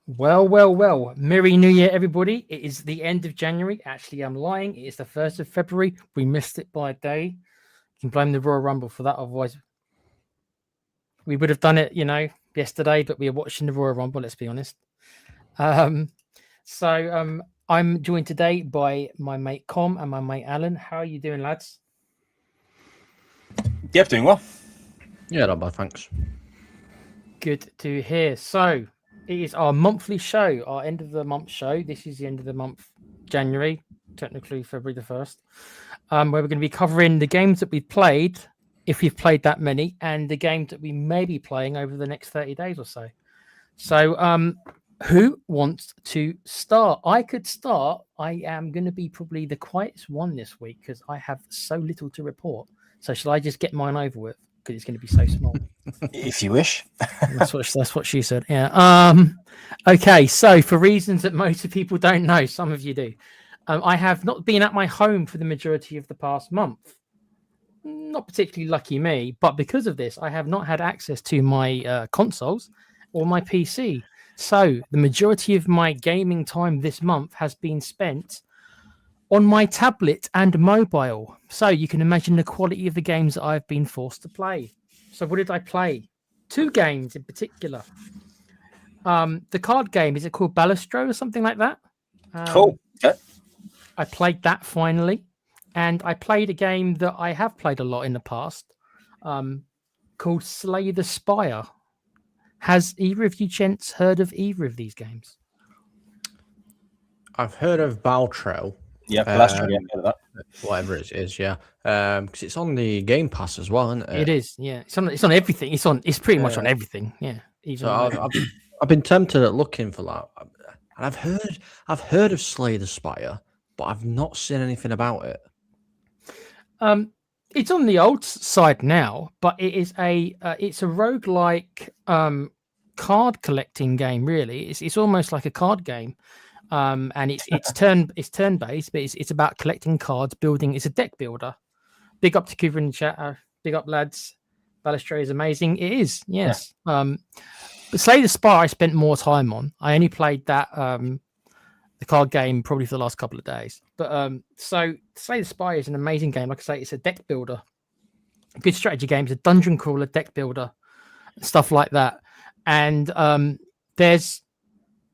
Well. Merry New Year, everybody. It is the end of January. Actually, I'm lying. It is the 1st of February. We missed it by a day. You can blame the Royal Rumble for that. Otherwise, we would have done it, yesterday, but we were watching the Royal Rumble, let's be honest. So I'm joined today by my mate Com and my mate Alan. How are you doing, lads? Yep, doing well. Yeah, not bad, thanks. Good to hear. So it is our monthly show, our end of the month show. This is the end of the month, January, technically February the 1st, where we're going to be covering the games that we've played, if we've played that many, and the games that we may be playing over the next 30 days or so. So who wants to start? I could start. I am going to be probably the quietest one this week because I have so little to report. So shall I just get mine over with? Because it's going to be so small. If you wish. That's what she said. Yeah. Okay. So for reasons that most people don't know, some of you do, I have not been at my home for the majority of the past month. Not particularly lucky me, but because of this, I have not had access to my consoles or my PC. So the majority of my gaming time this month has been spent on my tablet and mobile. So you can imagine the quality of the games that I've been forced to play. So what did I play? 2 games in particular. The card game, is it called Ballastro or something like that? Cool. Okay. I played that finally. And I played a game that I have played a lot in the past called Slay the Spire. Has either of you gents heard of either of these games? I've heard of Baltro. Yeah, Ballastro, yeah, heard of that. Whatever it is, yeah. Because it's on the Game Pass as well, isn't it? It is, yeah. It's on everything. It's pretty much on everything, yeah. Even I've been tempted at looking for that, and I've heard of Slay the Spire, but I've not seen anything about it. It's on the old side now, but it is it's a roguelike card collecting game. Really, it's almost like a card game, and it's turn based, but it's about collecting cards, building. It's a deck builder. Big up to Cooper in the chat. Big up, lads. Ballastro is amazing. It is, yes. Yeah. But Slay the Spire, I spent more time on. I only played that the card game probably for the last couple of days. But so Slay the Spire is an amazing game. Like I say, it's a deck builder, a good strategy game. It's a dungeon crawler, deck builder, stuff like that. And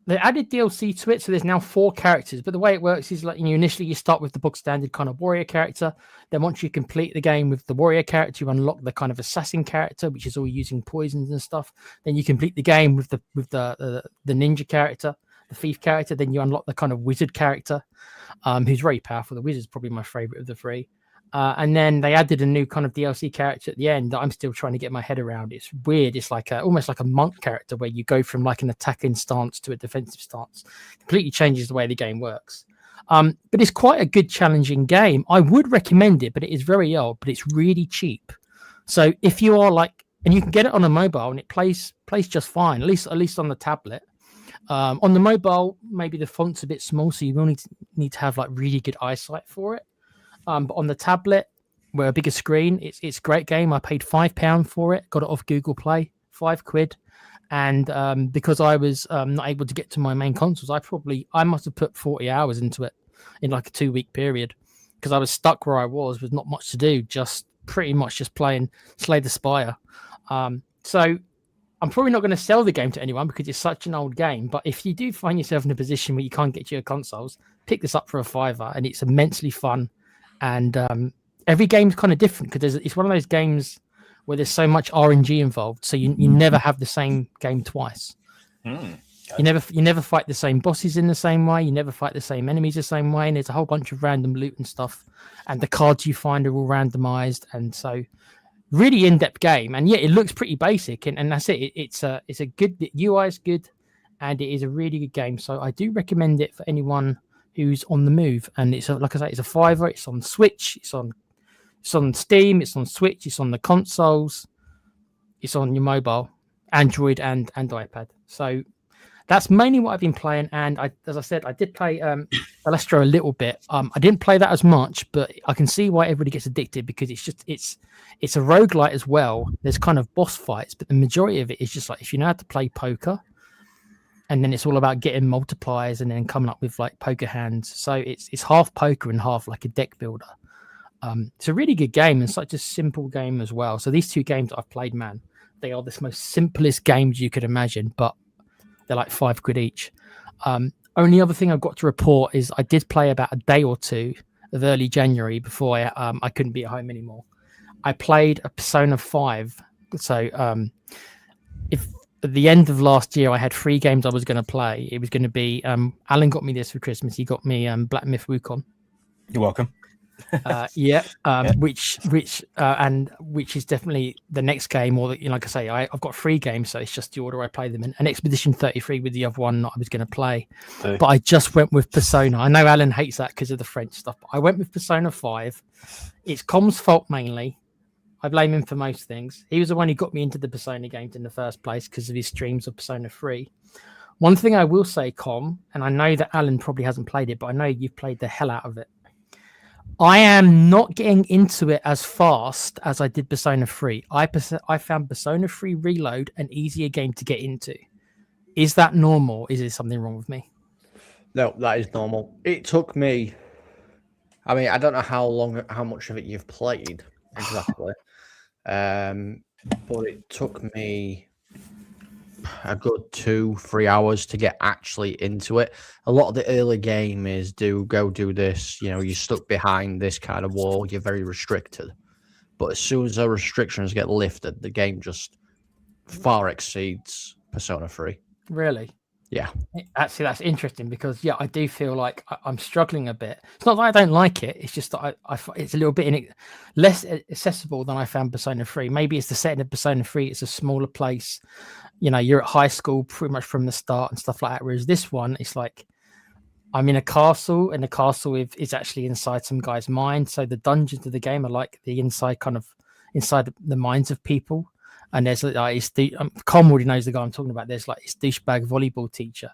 they added DLC to it, so there's now 4 characters. But the way it works is like initially you start with the book standard kind of warrior character. Then once you complete the game with the warrior character, you unlock the kind of assassin character, which is all using poisons and stuff. Then you complete the game with the ninja character, the thief character. Then you unlock the kind of wizard character, who's very powerful. The wizard's probably my favorite of the 3. And then they added a new kind of DLC character at the end that I'm still trying to get my head around. It's weird. It's like almost like a monk character where you go from like an attacking stance to a defensive stance. Completely changes the way the game works. But it's quite a good challenging game. I would recommend it, but it is very old, but it's really cheap. So if you are like, and you can get it on a mobile and it plays just fine, at least on the tablet. On the mobile, maybe the font's a bit small, so you will need to have like really good eyesight for it. But on the tablet, where a bigger screen, it's a great game. I paid £5 for it, got it off Google Play, £5. And because I was not able to get to my main consoles, I must have put 40 hours into it in like a 2-week period because I was stuck where I was with not much to do, just pretty much just playing Slay the Spire. So I'm probably not going to sell the game to anyone because it's such an old game. But if you do find yourself in a position where you can't get to your consoles, pick this up for a £5, and it's immensely fun. And every game's kind of different because it's one of those games where there's so much RNG involved, so you never have the same game twice. You never fight the same bosses in the same way. You never fight the same enemies the same way, and there's a whole bunch of random loot and stuff. And the cards you find are all randomized, and so really in-depth game. And yeah, it looks pretty basic, and that's it. It's a good, the UI is good, and it is a really good game. So I do recommend it for anyone who's on the move. And it's like I say, it's a £5. It's on Switch. It's on Steam. It's on Switch. It's on the consoles. It's on your mobile, Android and iPad. So that's mainly what I've been playing. And as I said, I did play Ballastro a little bit. I didn't play that as much, but I can see why everybody gets addicted because it's a roguelite as well. There's kind of boss fights, but the majority of it is just like if you know how to play poker, and then it's all about getting multipliers and then coming up with like poker hands. So it's half poker and half like a deck builder. It's a really good game and such a simple game as well. So these two games that I've played, man, they are the most simplest games you could imagine, but they're like £5 each. Only other thing I've got to report is I did play about a day or two of early January before I couldn't be at home anymore. I played a Persona 5. So if at the end of last year I had 3 games I was going to play, it was going to be Alan got me this for Christmas. He got me Black Myth Wukong. You're welcome. Which is definitely the next game, or like I say, I've got 3 games, so it's just the order I play them in. And Expedition 33 with the other one that I was going to play, but I just went with Persona. I know Alan hates that because of the French stuff, but I went with Persona 5. It's Com's fault mainly. I blame him for most things. He was the one who got me into the Persona games in the first place because of his streams of Persona 3. One thing I will say, Com, and I know that Alan probably hasn't played it, but I know you've played the hell out of it. I am not getting into it as fast as I did Persona 3. I found Persona 3 Reload an easier game to get into. Is that normal? Is there something wrong with me? No, that is normal. It took me, I mean, I don't know how much of it you've played exactly, but it took me a good 2-3 hours to get actually into it. A lot of the early game is do this, you're stuck behind this kind of wall, you're very restricted. But as soon as the restrictions get lifted, the game just far exceeds Persona 3. Really? Yeah. Actually, that's interesting because, I do feel like I'm struggling a bit. It's not that I don't like it. It's just that it's a little bit less accessible than I found Persona 3. Maybe it's the setting of Persona 3. It's a smaller place. You're at high school pretty much from the start and stuff like that. Whereas this one, it's like I'm in a castle, and the castle is actually inside some guy's mind. So the dungeons of the game are like the inside the minds of people. And there's Com already knows the guy I'm talking about. There's like this douchebag volleyball teacher,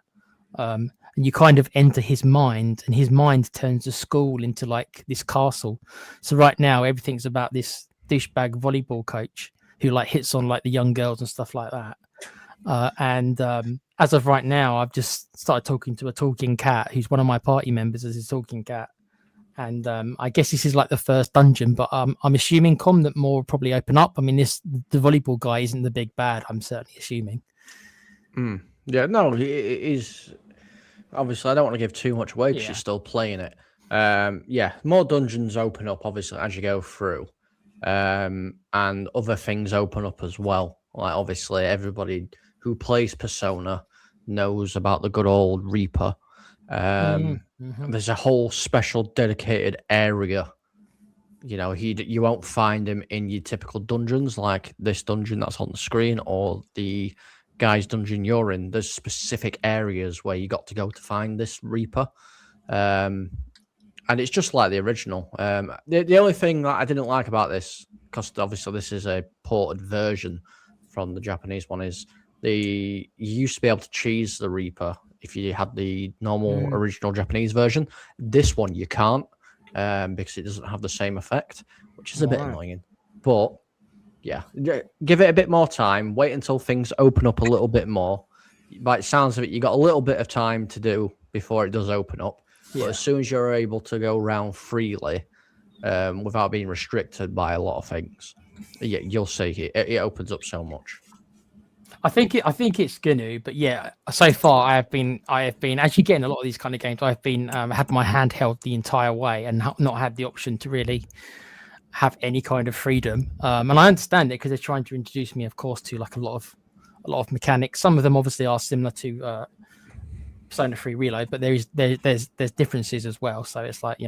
and you kind of enter his mind, and his mind turns the school into like this castle. So right now, everything's about this douchebag volleyball coach who like hits on like the young girls and stuff like that. And as of right now, I've just started talking to a talking cat who's one of my party members as a talking cat. And I guess this is like the first dungeon, but I'm assuming, Com, that more will probably open up. I mean, the volleyball guy isn't the big bad, I'm certainly assuming. Yeah, no, it is. Obviously, I don't want to give too much away because you're still playing it. More dungeons open up, obviously, as you go through. And other things open up as well. Like, obviously, everybody who plays Persona knows about the good old Reaper. There's a whole special dedicated area. You won't find him in your typical dungeons like this dungeon that's on the screen or the guy's dungeon you're in. There's specific areas where you got to go to find this Reaper. And it's just like the original. The only thing that I didn't like about this, because obviously this is a ported version from the Japanese one, is you used to be able to cheese the Reaper if you had the normal original Japanese version. This one you can't, because it doesn't have the same effect, which is a bit annoying. But yeah, give it a bit more time. Wait until things open up a little bit more. By the sounds of it, you got a little bit of time to do before it does open up. But as soon as you're able to go around freely, without being restricted by a lot of things, you'll see it opens up so much. I think it's gonna, but so far I have been as you get in a lot of these kind of games, I've been had my hand held the entire way and not had the option to really have any kind of freedom. And I understand it because they're trying to introduce me, of course, to like a lot of mechanics. Some of them obviously are similar to Persona 3 Reload, but there's differences as well. So it's like,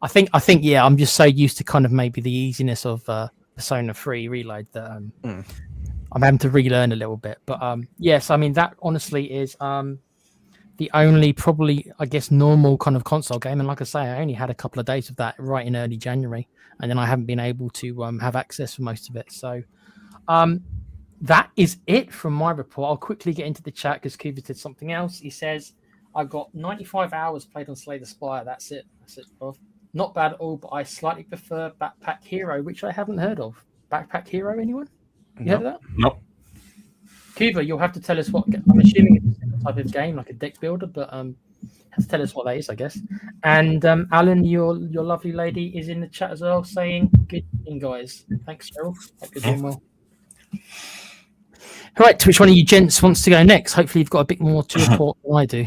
I think I'm just so used to kind of maybe the easiness of Persona 3 Reload that I'm having to relearn a little bit. But yes, I mean, that honestly is the only probably, I guess, normal kind of console game. And like I say, I only had a couple of days of that right in early January, and then I haven't been able to have access for most of it. So that is it from my report. I'll quickly get into the chat because Cooper did something else. He says, I got 95 hours played on Slay the Spire. That's it, bro. Not bad at all, but I slightly prefer Backpack Hero, which I haven't heard of. Backpack Hero, anyone? You heard of that? Nope. Cuba, you'll have to tell us what. I'm assuming it's the type of game, like a deck builder, but have to tell us what that is, I guess. And Alan, your lovely lady is in the chat as well, saying good evening, guys. Thanks, Cheryl. Hope you're doing well. All right, to which one of you gents wants to go next? Hopefully, you've got a bit more to report than I do.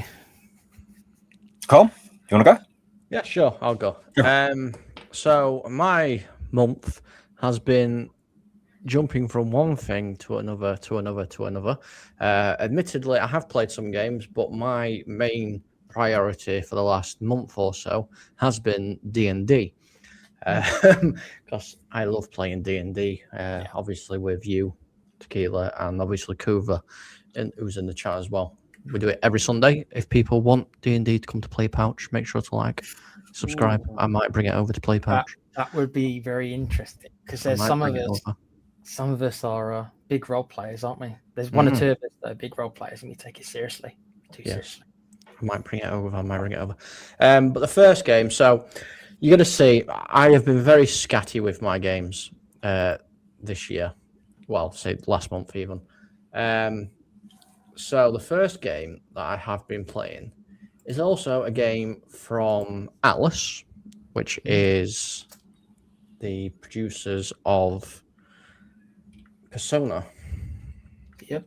Cole, you want to go? Yeah, sure. I'll go. Sure. So my month has been jumping from one thing to another. Admittedly, I have played some games, but my main priority for the last month or so has been D&D. Because I love playing D&D, obviously with you, Tequila, and obviously Kuva, who's in the chat as well. We do it every Sunday. If people want D&D to come to Playpouch, make sure to subscribe. I might bring it over to Playpouch. That would be very interesting, because there's some of us are big role players, aren't we? There's one or two of us that are big role players, and we take it seriously. Seriously. I might bring it over. But the first game, so you got to see, I have been very scatty with my games this year. Well, say last month even. So the first game that I have been playing is also a game from Atlas, which is the producers of Persona. Yep.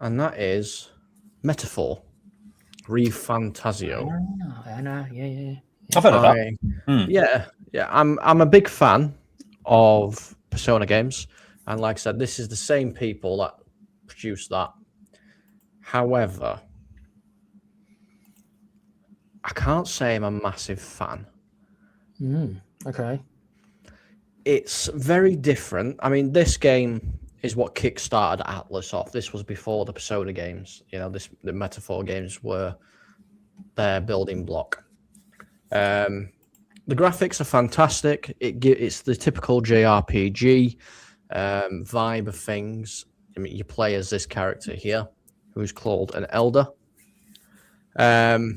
And that is Metaphor. Refantasio. I know. Yeah. I've heard of that. Yeah. I'm a big fan of Persona games, and like I said, this is the same people that produced that. However, I can't say I'm a massive fan. Okay. It's very different. I mean, this game is what kickstarted Atlas off. This was before the Persona games. The Metaphor games were their building block. The graphics are fantastic. It's the typical JRPG vibe of things. I mean, you play as this character here, who's called an elder. But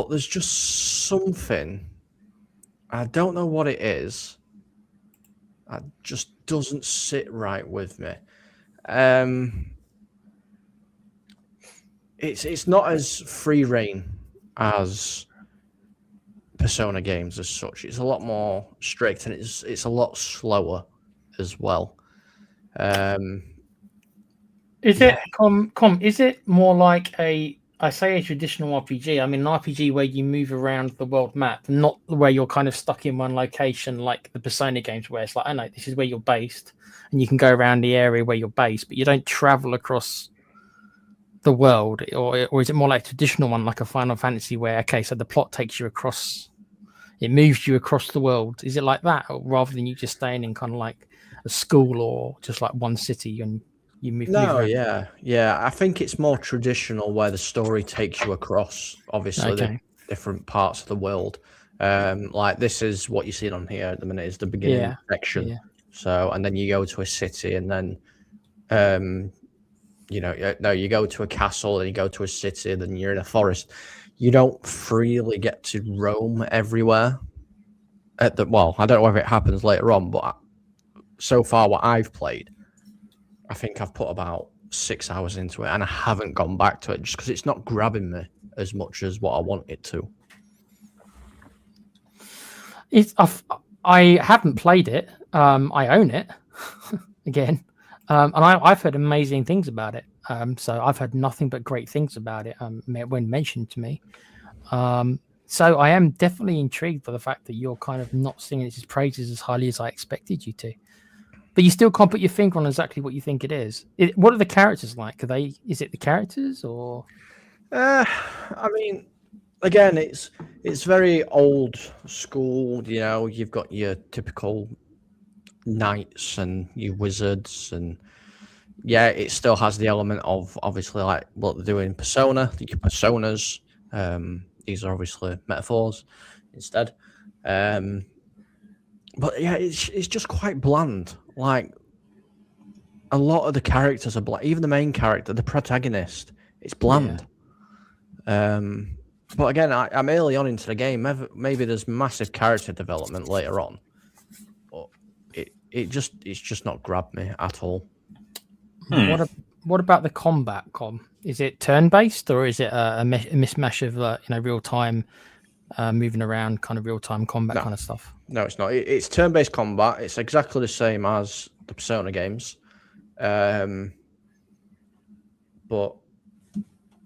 there's just something, I don't know what it is, that just doesn't sit right with me. It's not as free reign as Persona games as such. It's a lot more strict, and it's a lot slower as well. Is it more like a traditional RPG? I mean, an RPG where you move around the world map, not where you're kind of stuck in one location like the Persona games, where it's like, I know this is where you're based, and you can go around the area where you're based, but you don't travel across the world, or is it more like a traditional one, like a Final Fantasy, where so the plot takes you across, it moves you across the world? Is it like that, or rather than you just staying in kind of like a school or just like one city and you move? Yeah. I think it's more traditional, where the story takes you across, obviously, the different parts of the world. Like this is what you see on here at the minute is the beginning section. Yeah. So, and then you go to a city, and then, you go to a castle, then you go to a city, then you're in a forest. You don't freely get to roam everywhere. I don't know whether it happens later on, but so far what I've played, I think I've put about 6 hours into it, and I haven't gone back to it just because it's not grabbing me as much as what I want it to. I haven't played it. I own it again, and I've heard amazing things about it. So I've heard nothing but great things about it when mentioned to me. So I am definitely intrigued by the fact that you're kind of not singing its praises as highly as I expected you to. But you still can't put your finger on exactly what you think it is. What are the characters like? Is it the characters, or? I mean, again, it's very old school. You've got your typical knights and your wizards, and it still has the element of obviously like what they're doing in Persona. Your personas. These are obviously metaphors instead. But it's just quite bland. Like a lot of the characters are bland. Even the main character, the protagonist, it's bland. But again, I'm early on into the game. Maybe there's massive character development later on, but it's just not grabbed me at all. What about the combat, Com? Is it turn-based or is it a mismatch of real time, moving around, kind of real time combat kind of stuff? No, it's not. It's turn-based combat. It's exactly the same as the Persona games, but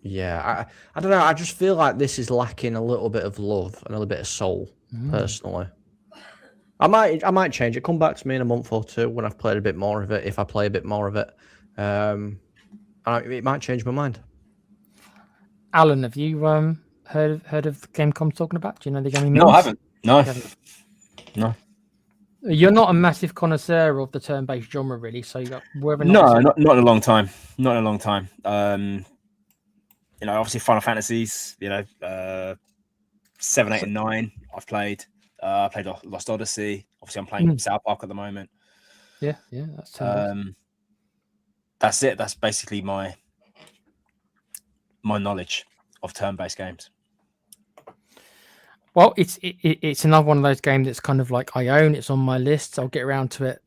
yeah, I don't know. I just feel like this is lacking a little bit of love and a little bit of soul. Personally, I might change it. Come back to me in a month or two when I've played a bit more of it. If I play a bit more of it, it might change my mind. Alan, have you heard of the game Com's talking about? Do you know the game? No, I haven't. No. You're not a massive connoisseur of the turn-based genre, really. So you got not in a long time. Not in a long time. Obviously Final Fantasies. 7, 8, and 9. I've played. I played Lost Odyssey. Obviously, I'm playing South Park at the moment. Yeah, that's it. That's basically my knowledge of turn-based games. Well, it's another one of those games that's kind of like I own. It's on my list. I'll get around to it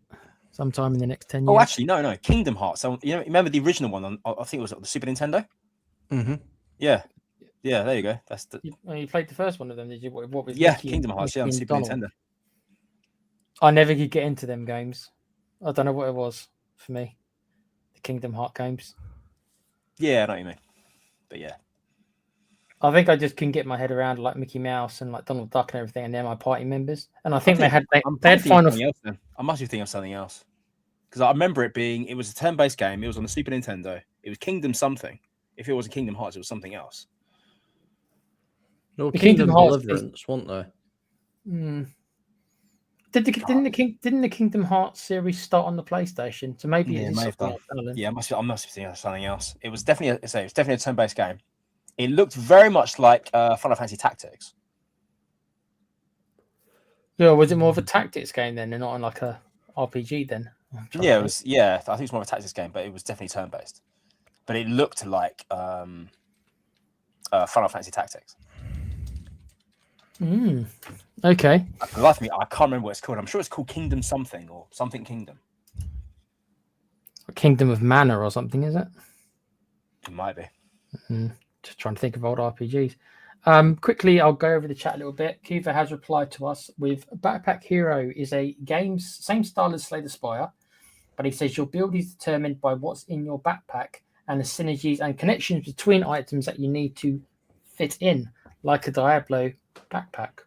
sometime in the next 10 years. Oh, actually, no. Kingdom Hearts. So remember the original one on? I think it was on the Super Nintendo. Mm-hmm. Yeah. There you go. That's the. You played the first one of them, did you? What was Kingdom Hearts. On Super Nintendo. I never could get into them games. I don't know what it was for me. The Kingdom Hearts games. Yeah, I know what you mean. But yeah. I think I just couldn't get my head around like Mickey Mouse and like Donald Duck and everything, and they're my party members. And I think they had final. I must be thinking of something else because I remember it was a turn-based game. It was on the Super Nintendo. It was Kingdom something. If it wasn't Kingdom Hearts, it was something else. No, Kingdom Deliverance, weren't there? Didn't the Kingdom Hearts series start on the PlayStation? So maybe it may have done. Yeah, I must be thinking of something else. It was definitely a turn-based game. It looked very much like Final Fantasy Tactics. Yeah, was it more of a tactics game then, and not on like a RPG then? Yeah, it was. Yeah, I think it's more of a tactics game, but it was definitely turn-based. But it looked like Final Fantasy Tactics. Okay. For the life of me, I can't remember what it's called. I'm sure it's called Kingdom something or something Kingdom. Kingdom of Mana or something, is it? It might be. Just trying to think of old RPGs. Quickly, I'll go over the chat a little bit. Kiva has replied to us with Backpack Hero is a game same style as Slay the Spire, but he says your build is determined by what's in your backpack and the synergies and connections between items that you need to fit in, like a Diablo backpack.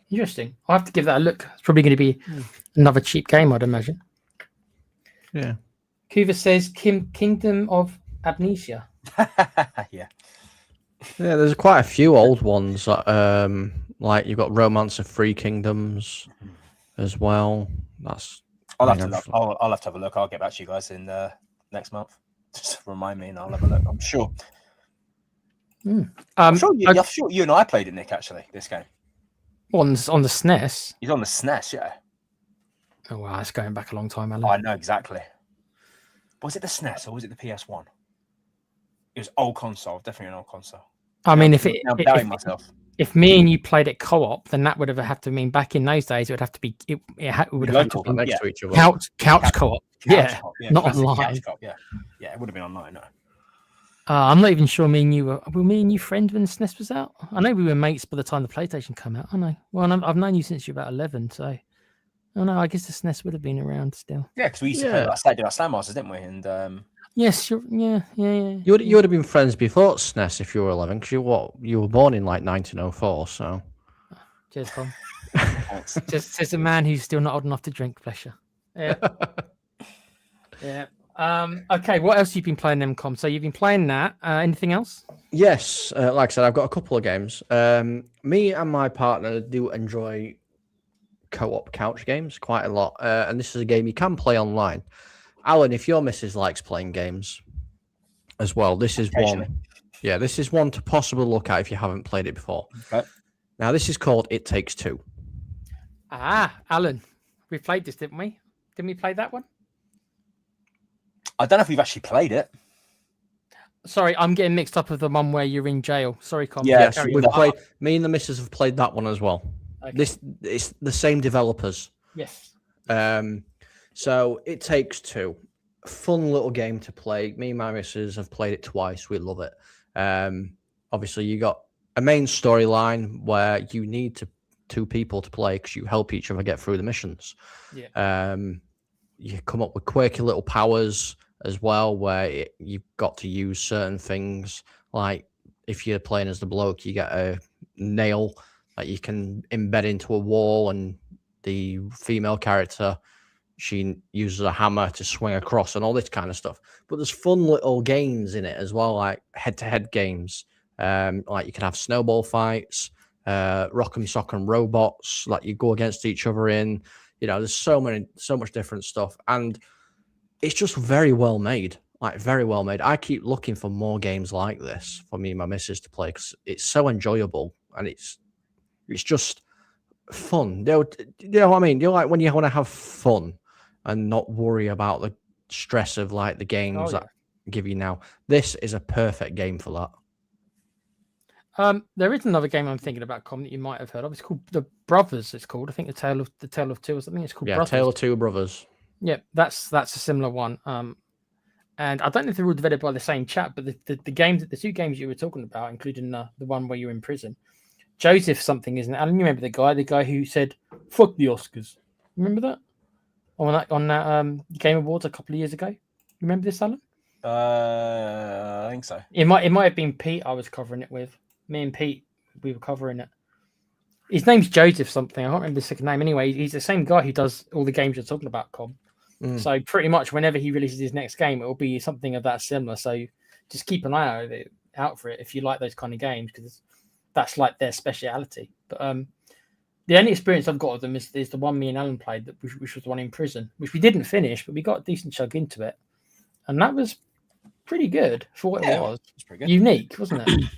Interesting. I'll have to give that a look. It's probably going to be another cheap game, I'd imagine. Yeah. Kiva says Kingdom of Amnesia. Yeah. Yeah, there's quite a few old ones. Like you've got Romance of Three Kingdoms as well. I'll have to have a look. I'll get back to you guys in next month. Just remind me, and I'll have a look. I'm sure. I'm sure you and I played it, Nick. Actually, this game on the SNES. He's on the SNES, yeah. Oh wow, that's going back a long time, Alan. I know exactly. Was it the SNES or was it the PS1? It was old console, definitely an old console. I mean, I'm doubting myself. If me and you played it co-op, then that would have to mean back in those days it would have to be it would have to be next to each other. Couch co-op. Yeah, not online. Yeah, it would have been online. No. I'm not even sure me and you were me and you friends when the SNES was out. I know we were mates by the time the PlayStation came out. I know. Well, I've known you since you're about 11, so oh no, I guess the SNES would have been around still. Yeah, because we used to play our Sandmasters, didn't we? And yes, yeah. You would have been friends before SNES if you were 11, because you were born in like 1904. So, cheers, Tom. just a man who's still not old enough to drink. Bless you. Yeah. Yeah. Okay. What else have you been playing, them, Com? So you've been playing that. Anything else? Yes. Like I said, I've got a couple of games. Me and my partner do enjoy co-op couch games quite a lot, and this is a game you can play online. Alan, if your missus likes playing games as well, this is one. Yeah, this is one to possibly look at if you haven't played it before. Okay. Now, this is called It Takes Two. Alan, we played this, didn't we? Didn't we play that one? I don't know if we've actually played it. Sorry, I'm getting mixed up with the one where you're in jail. Sorry, Com. Yes, we've played. Me and the missus have played that one as well. Okay. It's the same developers. Yes. So It Takes Two. fun little game to play. Me and my missus have played it twice. We love it. Obviously, you got a main storyline where you need two people to play because you help each other get through the missions. Yeah. You come up with quirky little powers as well, where you've got to use certain things. Like if you're playing as the bloke, you get a nail that you can embed into a wall, and the female character, she uses a hammer to swing across and all this kind of stuff. But there's fun little games in it as well, like head-to-head games. Like you can have snowball fights, rock'em sock'em robots, like you go against each other in. There's so much different stuff, and it's just very well made. Like very well made. I keep looking for more games like this for me and my missus to play because it's so enjoyable and it's just fun. You know what I mean? Like when you want to have fun and not worry about the stress of like the games that give you now. This is a perfect game for that. There is another game I'm thinking about, Com, that you might have heard of. It's called The Brothers. It's called. I think the Tale of Two or something. It's called Brothers. Tale of Two Brothers. Yeah, that's a similar one. And I don't know if they're all developed by the same chap, but the two games you were talking about, including the one where you're in prison, Joseph something, isn't it? Alan, you remember the guy who said "fuck the Oscars"? Remember that on that Game Awards a couple of years ago? You remember this, Alan? I think so. It might have been Pete I was covering it with. Me and Pete, we were covering it. His name's Joseph something. I can't remember the second name. Anyway, he's the same guy who does all the games you're talking about, Com. So pretty much whenever he releases his next game, it will be something of that similar. So just keep an eye out for it if you like those kind of games, because that's like their speciality. But the only experience I've got of them is the one me and Alan played, which was the one in prison, which we didn't finish, but we got a decent chunk into it. And that was pretty good for what it was. It's pretty good. Unique, wasn't it?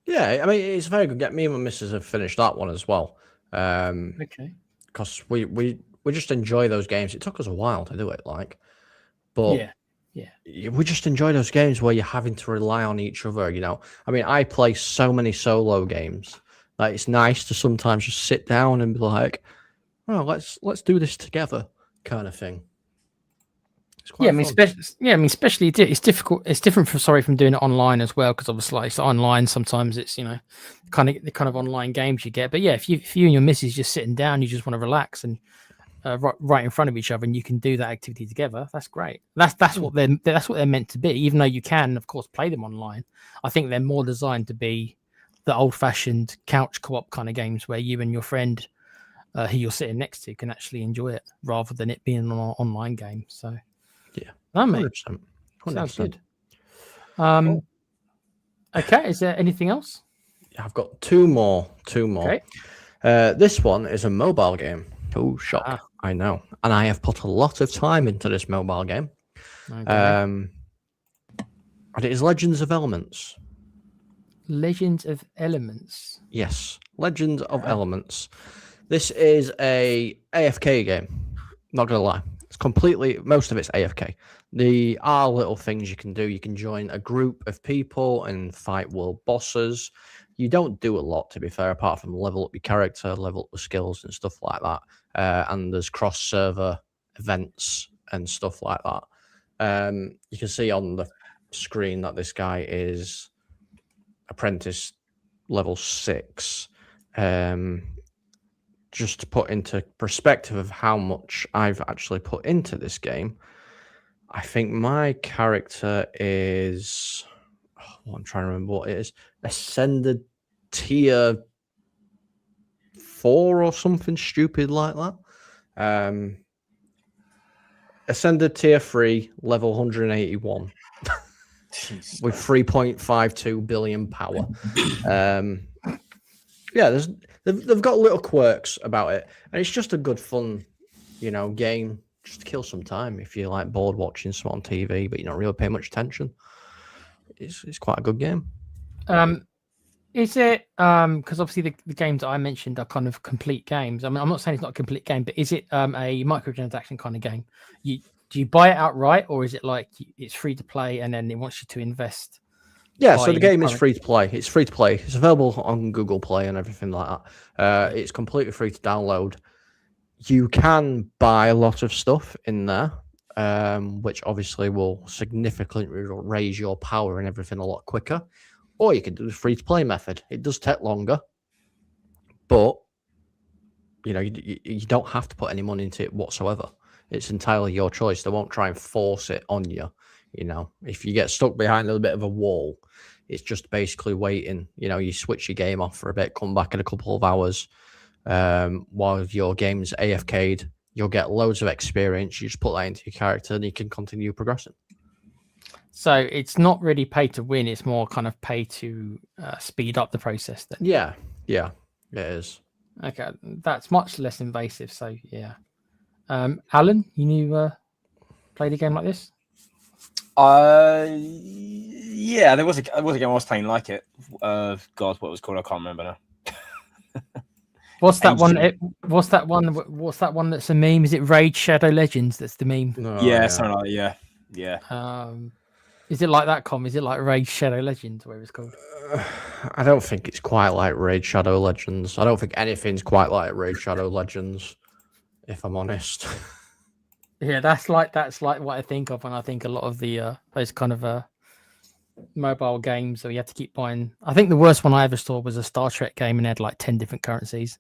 Yeah, I mean, it's a very good game. Me and my missus have finished that one as well. Okay. Because we just enjoy those games. It took us a while to do it, but we just enjoy those games where you're having to rely on each other. I mean, I play so many solo games. Like it's nice to sometimes just sit down and be like, "Oh, let's do this together," kind of thing. Especially it's difficult. It's different from doing it online as well, because obviously like, it's online. Sometimes it's the kind of online games you get. But yeah, if you and your missus just sitting down, you just want to relax and right in front of each other, and you can do that activity together. That's great. That's what they're meant to be. Even though you can, of course, play them online, I think they're more designed to be the old-fashioned couch co-op kind of games where you and your friend who you're sitting next to can actually enjoy it, rather than it being an online game. So. Yeah, 100%. Sounds good. Okay, is there anything else? I've got two more. Okay. This one is a mobile game. Oh, shock! I know, and I have put a lot of time into this mobile game. Okay. And it is Legends of Elements. Legends of Elements. Yes, Legends of Elements. This is a AFK game. Not gonna lie. Most of it's AFK. There are little things you can do. You can join a group of people and fight world bosses. You don't do a lot, to be fair, apart from level up your character, level up the skills and stuff like that. And there's cross-server events and stuff like that. You can see on the screen that this guy is apprentice level 6. Just to put into perspective of how much I've actually put into this game, I think my character is... I'm trying to remember what it is. Ascended tier 4 or something stupid like that. Ascended tier 3, level 181. With 3.52 billion power. They've got little quirks about it, and it's just a good fun, game just to kill some time if you're like bored watching something on TV, but you don't really pay much attention. It's quite a good game. Is it because obviously the games that I mentioned are kind of complete games. I mean, I'm not saying it's not a complete game, but is it a microtransaction kind of game? Do you buy it outright, or is it like it's free to play and then it wants you to invest? Yeah, so the game is free to play. It's free to play. It's available on Google Play and everything like that. It's completely free to download. You can buy a lot of stuff in there. which obviously will significantly raise your power and everything a lot quicker. Or you can do the free-to-play method. It does take longer, but you don't have to put any money into it whatsoever. It's entirely your choice. They won't try and force it on you. If you get stuck behind a bit of a wall, it's just basically waiting. You switch your game off for a bit, come back in a couple of hours while your game's AFK'd. You'll get loads of experience. You just put that into your character and you can continue progressing. So it's not really pay to win. It's more kind of pay to speed up the process then. Yeah, it is. Okay, that's much less invasive. So yeah. Alan, you played a game like this? Yeah, there was a game I was playing like it. God, what it was called? I can't remember now. What's that one? What's that one that's a meme? Is it Raid Shadow Legends? That's the meme. Yeah, something like that. Yeah. Is it like that, Com? Is it like Raid Shadow Legends, whatever it's called? I don't think it's quite like Raid Shadow Legends. I don't think anything's quite like Raid Shadow Legends, if I'm honest. Yeah, that's like what I think of when I think a lot of the those kind of mobile games where you have to keep buying. I think the worst one I ever saw was a Star Trek game and it had like 10 different currencies,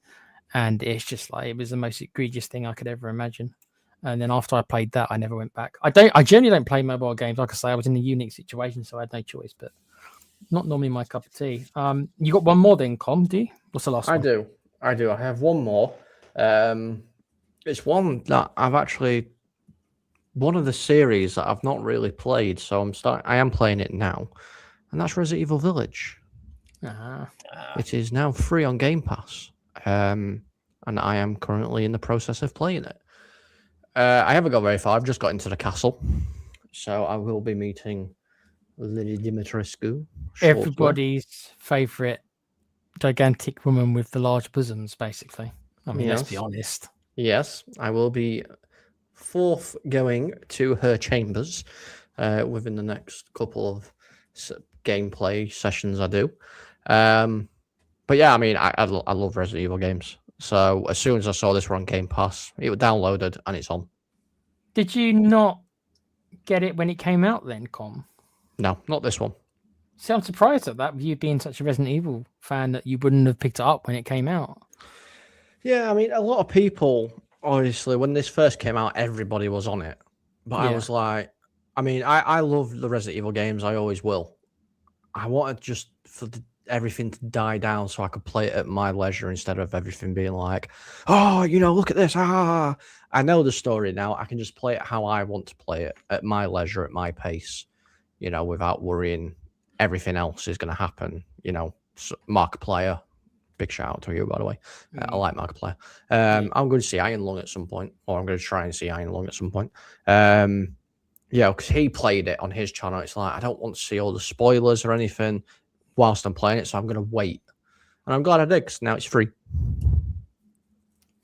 and it's just like it was the most egregious thing I could ever imagine. And then after I played that, I never went back. I generally don't play mobile games. Like I say, I was in a unique situation, so I had no choice. But not normally my cup of tea. You got one more then, Com? Do you? What's the last one? I do. I have one more. It's one that I've actually. One of the series that I've not really played, so I am playing it now, and that's Resident Evil Village. It is now free on Game Pass, and I am currently in the process of playing it. I haven't got very far. I've just got into the castle, so I will be meeting Lady Dimitrescu. Everybody's favourite gigantic woman with the large bosoms, basically. I mean, let's be honest. Yes, I will be going to her chambers within the next couple of gameplay sessions I do. But yeah, I mean, I love Resident Evil games. So as soon as I saw this were on Game Pass, it was downloaded and it's on. Did you not get it when it came out then, Com? No, not this one. See, I'm surprised at that, with you being such a Resident Evil fan, that you wouldn't have picked it up when it came out. Yeah, I mean, a lot of people, obviously, when this first came out, everybody was on it. But I was like, I mean, I love the Resident Evil games. I always will. I wanted just for everything to die down so I could play it at my leisure instead of everything being like, oh, look at this. I know the story now. I can just play it how I want to play it at my leisure, at my pace, without worrying everything else is going to happen. Markiplier. Big shout out to you, by the way. I like Markiplier. I'm going to see Iron Lung at some point, or I'm going to try and see Iron Lung at some point. Because he played it on his channel. It's like, I don't want to see all the spoilers or anything whilst I'm playing it, so I'm going to wait. And I'm glad I did, because now it's free.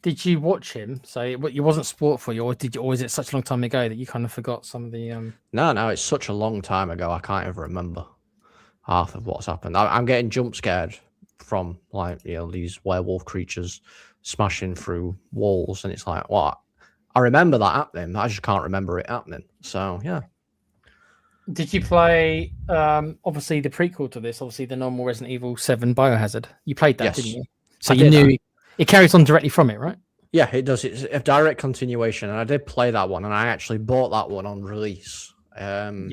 Did you watch him? So it wasn't sport for you, or was it such a long time ago that you kind of forgot some of the? No, it's such a long time ago. I can't even remember half of what's happened. I'm getting jump scared from these werewolf creatures smashing through walls, and it's like, what? I remember that happening, I just can't remember it happening. So yeah. Did you play obviously the prequel to this, obviously the normal Resident Evil 7 Biohazard? You played that, yes. Didn't you? So you knew it carries on directly from it, right? Yeah, it does. It's a direct continuation, and I did play that one, and I actually bought that one on release. And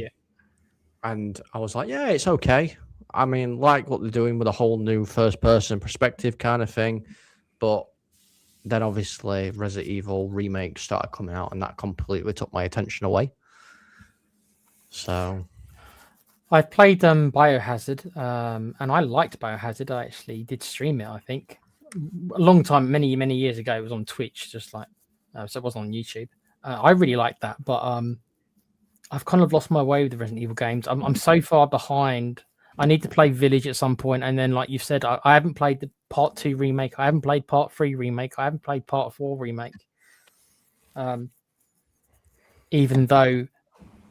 I was like, yeah, it's okay. I mean, like what they're doing with a whole new first-person perspective kind of thing. But then obviously Resident Evil remake started coming out, and that completely took my attention away. So I played Biohazard, and I liked Biohazard. I actually did stream it, I think. A long time, many, many years ago. It was on Twitch, just like, so it wasn't on YouTube. I really liked that, but I've kind of lost my way with the Resident Evil games. I'm so far behind. I need to play Village at some point, and then, like you said, I haven't played the Part 2 remake. I haven't played Part 3 remake. I haven't played Part 4 remake. Even though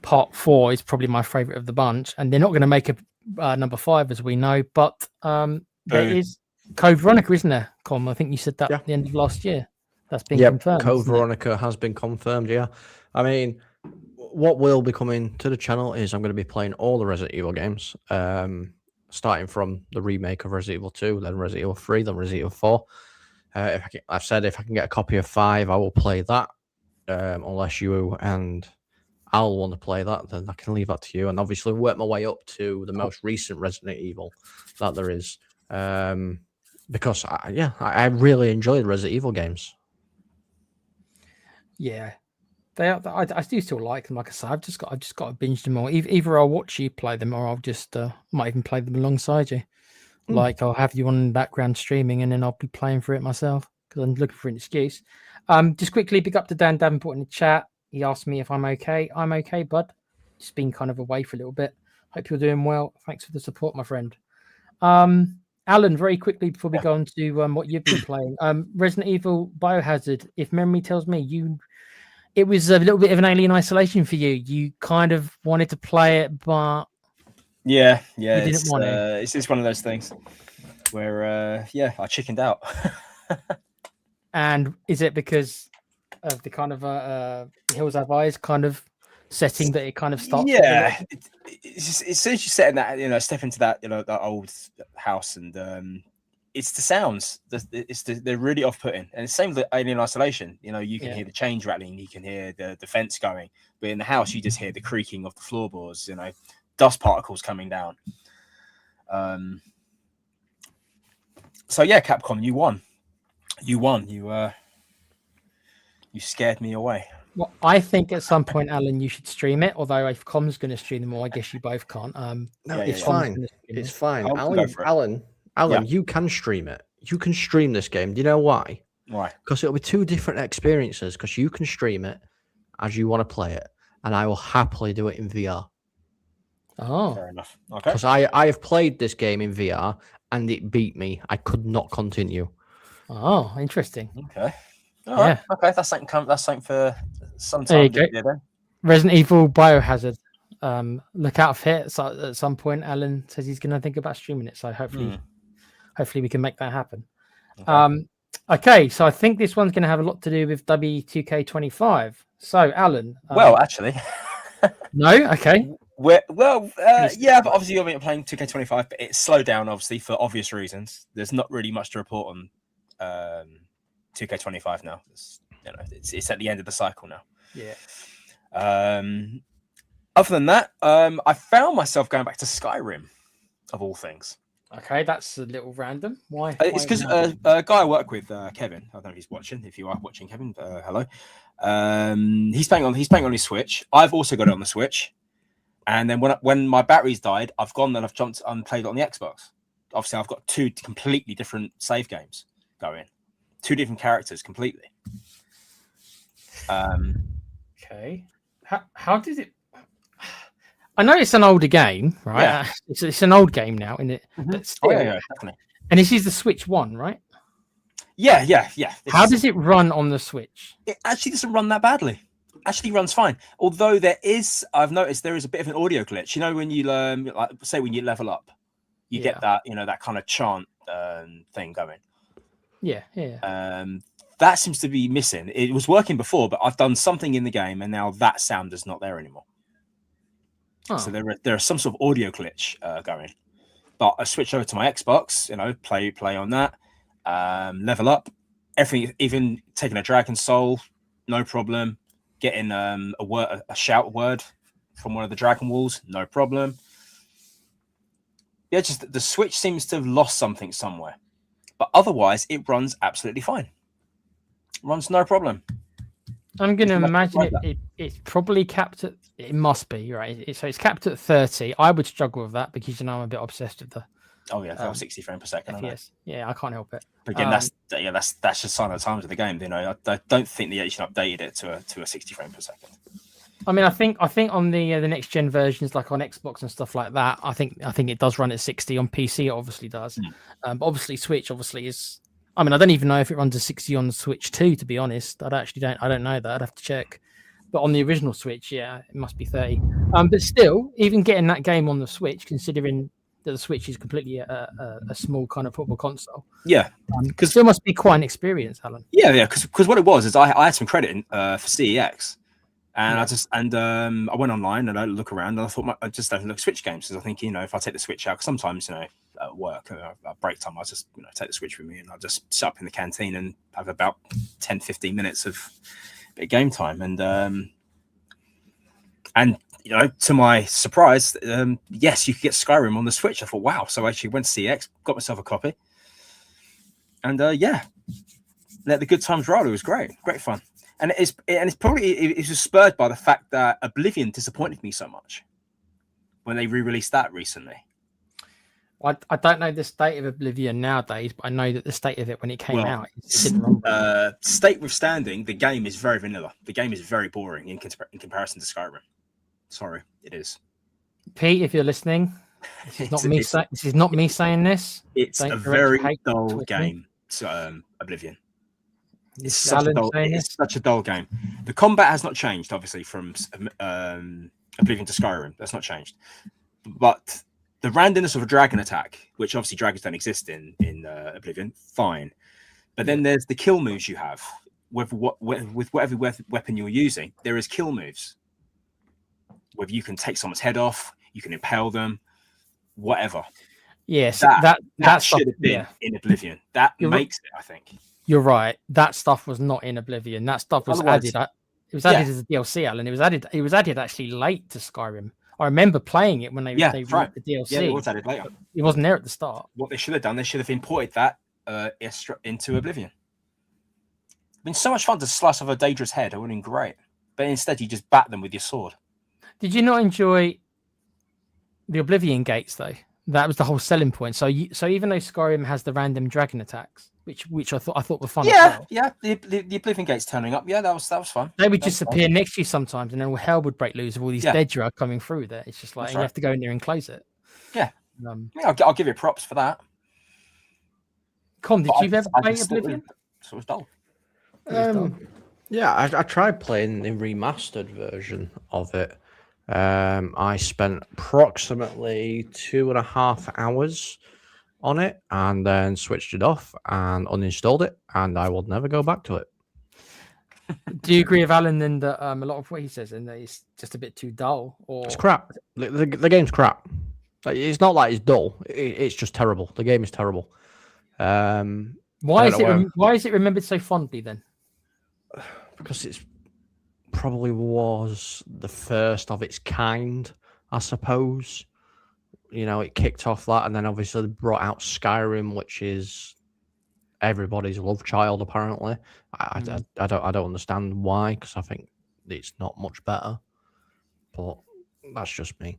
Part 4 is probably my favorite of the bunch, and they're not going to make a number 5, as we know. But there is Code Veronica, isn't there, Com? I think you said that at the end of last year. That's been confirmed. Code Veronica has been confirmed. Yeah, I mean, what will be coming to the channel is I'm going to be playing all the Resident Evil games, starting from the remake of Resident Evil 2, then Resident Evil 3, then Resident Evil 4. I've said if I can get a copy of 5, I will play that. Unless you and Al want to play that, then I can leave that to you. And obviously work my way up to the most recent Resident Evil that there is. Because I really enjoy the Resident Evil games. Yeah, I do still like them. Like I said, I've just got to binge them all. Either I'll watch you play them, or I'll just might even play them alongside you. Like I'll have you on in the background streaming, and then I'll be playing for it myself because I'm looking for an excuse. Just quickly pick up to Dan Davenport in the chat. He asked me if I'm okay. I'm okay, bud. Just been kind of away for a little bit. Hope you're doing well. Thanks for the support, my friend. Alan, very quickly before we go on to what you've been playing. Resident Evil Biohazard, if memory tells me, it was a little bit of an Alien Isolation for you. You kind of wanted to play it, but you didn't want to. It's one of those things where I chickened out. And is it because of the kind of Hills Have Eyes kind of setting that it kind of starts? Yeah, it's as soon as you set in that, step into that, that old house, and it's the sounds. They're really off-putting, and it's the same with Alien Isolation. You can hear the chains rattling, you can hear the fence going, but in the house you just hear the creaking of the floorboards. Dust particles coming down. So yeah, Capcom, you won. You scared me away. Well, I think at some point, Alan, you should stream it. Although if Com's going to stream them all, I guess you both can't. No, it's fine. It's fine. Alan, you can stream it. You can stream this game. Do you know why? Why? Because it'll be two different experiences. Because you can stream it as you want to play it, and I will happily do it in VR. Oh, fair enough. Okay. Because I have played this game in VR and it beat me. I could not continue. Oh, interesting. Okay. All right. Okay, that's something for some time. There you go. Resident Evil Biohazard. Look out for it. So at some point, Alan says he's going to think about streaming it. So hopefully we can make that happen. Okay. So I think this one's going to have a lot to do with W2K25. So Alan. Well, actually. No. Okay. But obviously you're playing 2K25, but it's slowed down obviously for obvious reasons. There's not really much to report on 2K25 now. It's at the end of the cycle now. Yeah. Other than that, I found myself going back to Skyrim, of all things. Okay, that's a little random. Why? It's because a guy I work with, Kevin. I don't know if he's watching. If you are watching, Kevin, hello. He's playing on his Switch. I've also got it on the Switch. And then when my batteries died, I've gone and I've jumped and played it on the Xbox. Obviously, I've got two completely different save games going. Two different characters completely. Okay. How did it? I know it's an older game, right? Yeah. It's an old game now, isn't it? Mm-hmm. But still, definitely. And this is the Switch one, right? Yeah. How does it run on the Switch? It actually doesn't run that badly. Actually runs fine. Although I've noticed there is a bit of an audio glitch. When you say when you level up, you get that, that kind of chant thing going. Yeah. That seems to be missing. It was working before, but I've done something in the game, and now that sound is not there anymore. Oh. So there are some sort of audio glitch going. But I switched over to my Xbox, play on that, level up, everything, even taking a Dragon Soul, no problem. Getting a shout word from one of the Dragon Walls, no problem. Yeah, just the Switch seems to have lost something somewhere. But otherwise, it runs absolutely fine. Runs no problem. I'm going to imagine it's probably capped at... It must be, right? So it's capped at 30. I would struggle with that because, I'm a bit obsessed with the... Oh, yeah, 60 frames per second. FPS. Yeah, I can't help it. But again, that's just sign of the times of the game. I don't think they actually updated it to a 60 frames per second. I mean, I think on the next gen versions, like on Xbox and stuff like that, I think it does run at 60. On PC, it obviously does. But obviously, Switch is. I mean, I don't even know if it runs at 60 on the Switch 2. To be honest, I don't know that. I'd have to check. But on the original Switch, yeah, it must be 30. But still, even getting that game on the Switch, considering that the Switch is completely a small kind of football console. Yeah, because there must be quite an experience, Alan. Yeah, because what it was is I had some credit for CEX, And I went online and I look around and I thought I just don't look Switch games because I think, if I take the Switch out, 'cause sometimes, at work, at break time, I just, take the Switch with me and I just sit up in the canteen and have about 10, 15 minutes of bit of game time. And to my surprise, yes, you could get Skyrim on the Switch. I thought, wow. So I actually went to CX, got myself a copy. And let the good times roll. It was great fun. And it's probably it was spurred by the fact that Oblivion disappointed me so much when they re-released that recently. I don't know the state of Oblivion nowadays, but I know that the state of it when it came out, it didn't run. State withstanding, the game is very vanilla. The game is very boring in comparison to Skyrim. Sorry, it is. Pete, if you're listening, this is not me. This is not me saying this. It's a very dull game. Oblivion. It's such a dull game. The combat has not changed, obviously, from Oblivion to Skyrim. That's not changed. But the randomness of a dragon attack, which obviously dragons don't exist in Oblivion, fine. But then there's the kill moves you have. With whatever weapon you're using, there is kill moves. Whether you can take someone's head off, you can impale them, whatever. Yes, that should have been in Oblivion. That makes it, I think. You're right. That stuff was not in Oblivion. That stuff was added. It was added as a DLC, Alan. It was added actually late to Skyrim. I remember playing it when they released the DLC. Yeah, it was added later. It wasn't there at the start. What they should have done, they should have imported that into Oblivion. It's been so much fun to slice off a Daedra's head. It would have been great. But instead, you just bat them with your sword. Did you not enjoy the Oblivion gates, though? That was the whole selling point. So even though Skyrim has the random dragon attacks, which I thought were fun. Yeah, as well. Yeah. The Oblivion gates turning up. Yeah, that was fun. They would just appear next to you sometimes, and then all hell would break loose of all these Daedra coming through there. It's just like you have to go in there and close it. Yeah. I'll give you props for that. Did you ever play Oblivion? So it was dull. Yeah, I tried playing the remastered version of it. I spent approximately 2.5 hours on it and then switched it off and uninstalled it, and I will never go back to it. Do you agree with Alan then that a lot of what he says and that it's just a bit too dull? Or it's crap. The game's crap. It's not like it's dull. It's just terrible. The game is terrible. Why is it remembered so fondly then? Because it's probably was the first of its kind, I suppose. It kicked off that, and then obviously they brought out Skyrim, which is everybody's love child. Apparently, I don't understand why, because I think it's not much better. But that's just me.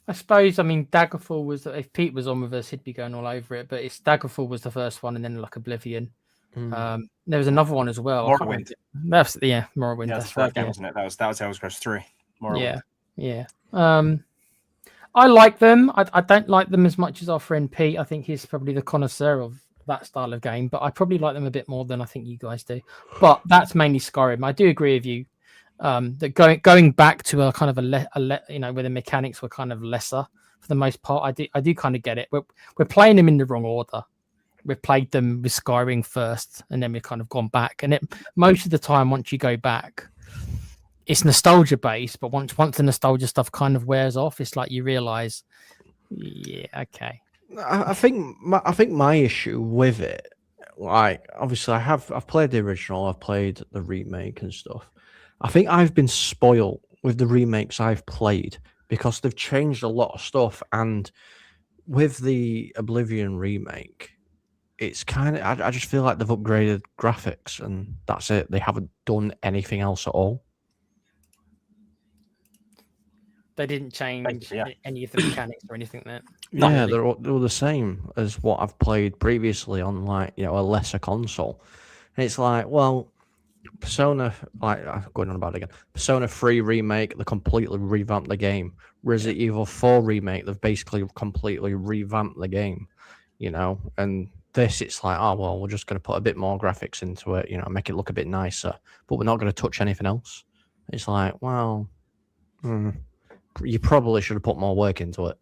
I suppose. I mean, Daggerfall was. If Pete was on with us, he'd be going all over it. But Daggerfall was the first one, and then like Oblivion. There was another one as well. Morrowind. Morrowind. Yeah, that's the third game, wasn't it? That was Elder Scrolls 3. Morrowind. Yeah. I like them. I don't like them as much as our friend Pete. I think he's probably the connoisseur of that style of game, but I probably like them a bit more than I think you guys do. But that's mainly Skyrim. I do agree with you that going back to a kind of where the mechanics were kind of lesser for the most part. I do kind of get it. We're playing them in the wrong order. We've played them with Skyrim first, and then we've kind of gone back. And most of the time, once you go back, it's nostalgia based. But once the nostalgia stuff kind of wears off, it's like you realize, yeah, okay. I think my issue with it, like obviously I've played the original, I've played the remake and stuff. I think I've been spoiled with the remakes I've played because they've changed a lot of stuff. And with the Oblivion remake, it's kind of, I just feel like they've upgraded graphics and that's it. They haven't done anything else at all. They didn't change any of the mechanics or anything there. Yeah, they were the same as what I've played previously on a lesser console. And it's like, well, Persona, I'm going on about it again. Persona 3 remake, they completely revamped the game. Resident Evil 4 remake, they've basically completely revamped the game, and this, it's like, oh, well, we're just going to put a bit more graphics into it, make it look a bit nicer, but we're not going to touch anything else. It's like, well, you probably should have put more work into it.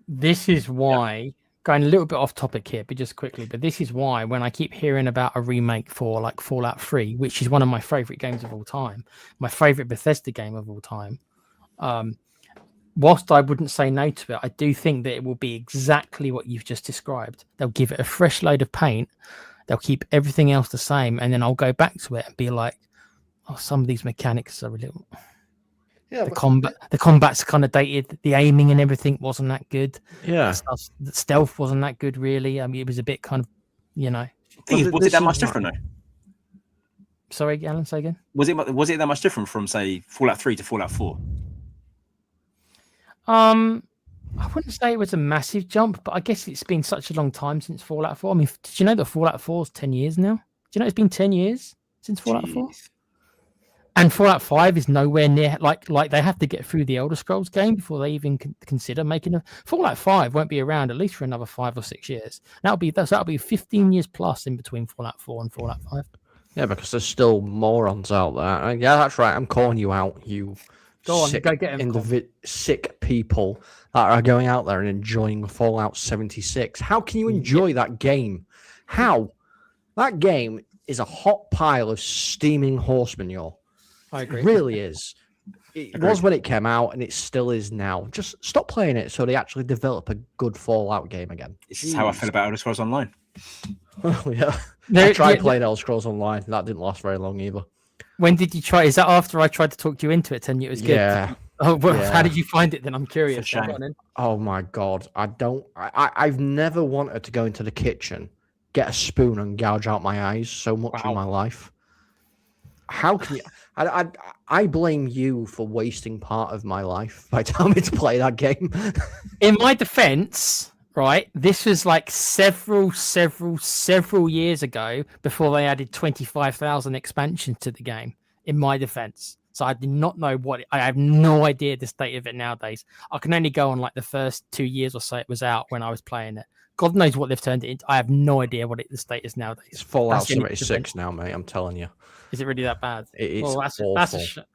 This is why, going a little bit off topic here, but just quickly. But this is why when I keep hearing about a remake for like Fallout 3, which is one of my favorite games of all time, my favorite Bethesda game of all time, whilst I wouldn't say no to it, I do think that it will be exactly what you've just described. They'll give it a fresh load of paint. They'll keep everything else the same, and then I'll go back to it and be like, "Oh, some of these mechanics are a little." Yeah, the combat's kind of dated. The aiming and everything wasn't that good. Yeah, the stealth wasn't that good, really. I mean, it was a bit kind of, Was it that much different though? Sorry, Alan, say again. Was it that much different from say Fallout 3 to Fallout 4? I wouldn't say it was a massive jump, but I guess it's been such a long time since Fallout 4. I mean, did you know that Fallout 4 is 10 years now? Do you know it's been 10 years since Fallout 4? And Fallout 5 is nowhere near like they have to get through the Elder Scrolls game before they even consider making a Fallout 5 won't be around at least for another 5 or 6 years. That'll be 15 years plus in between Fallout 4 and Fallout 5. Yeah, because there's still morons out there. Yeah, that's right. I'm calling you out, you go get him. Sick people that are going out there and enjoying Fallout 76. How can you enjoy that game? How? That game is a hot pile of steaming horse manure. I agree. It really is. It was when it came out, and it still is now. Just stop playing it so they actually develop a good Fallout game again. This is how I feel about Elder Scrolls Online. Oh, yeah. I tried playing Elder Scrolls Online. That didn't last very long either. When did you try? Is that after I tried to talk you into it, telling you it was good? Yeah. Oh, well, yeah. How did you find it then? I'm curious. Oh, my God. I've never wanted to go into the kitchen, get a spoon and gouge out my eyes so much in my life. How can you... I blame you for wasting part of my life by telling me to play that game. In my defense, right, this was like several years ago before they added 25,000 expansions to the game, in my defense. So I did not know I have no idea the state of it nowadays. I can only go on like the first 2 years or so it was out when I was playing it. God knows what they've turned it into. I have no idea what the state is nowadays. It's Fallout 76 now, mate. I'm telling you. Is it really that bad? It's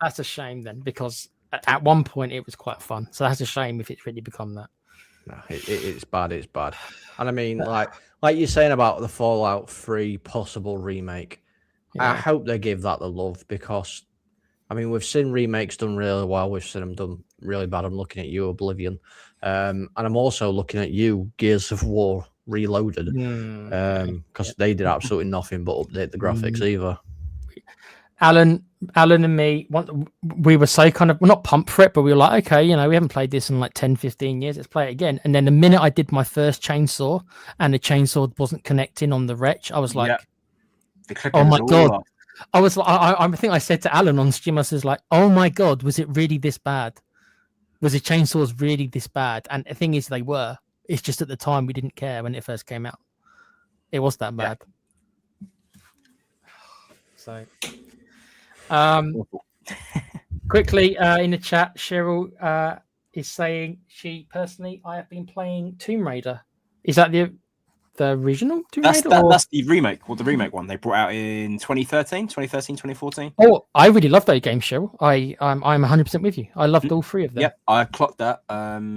that's a shame then, because at one point it was quite fun. So that's a shame if it's really become that. No, it's bad. It's bad. And I mean, like you're saying about the Fallout 3 possible remake, I hope they give that the love, because, I mean, we've seen remakes done really well. We've seen them done really bad. I'm looking at you, Oblivion. And I'm also looking at you, Gears of War Reloaded, because they did absolutely nothing but update the graphics either. Alan and me, we were so kind of, we're not pumped for it, but we were like, okay, we haven't played this in like 10, 15 years. Let's play it again. And then the minute I did my first chainsaw and the chainsaw wasn't connecting on the wretch, I was like, oh my God. I was like, I think I said to Alan on stream, I was like, oh my God, was it really this bad? Was the chainsaws really this bad? And the thing is, they were. It's just at the time we didn't care when it first came out. It was that bad. So, quickly in the chat, Cheryl is saying I have been playing Tomb Raider. Is that the original Tomb Raider? That's the remake, or the remake one they brought out in 2014. Oh, I really love that game, Cheryl. I'm 100% with you. I loved all three of them. Yep, I clocked that. I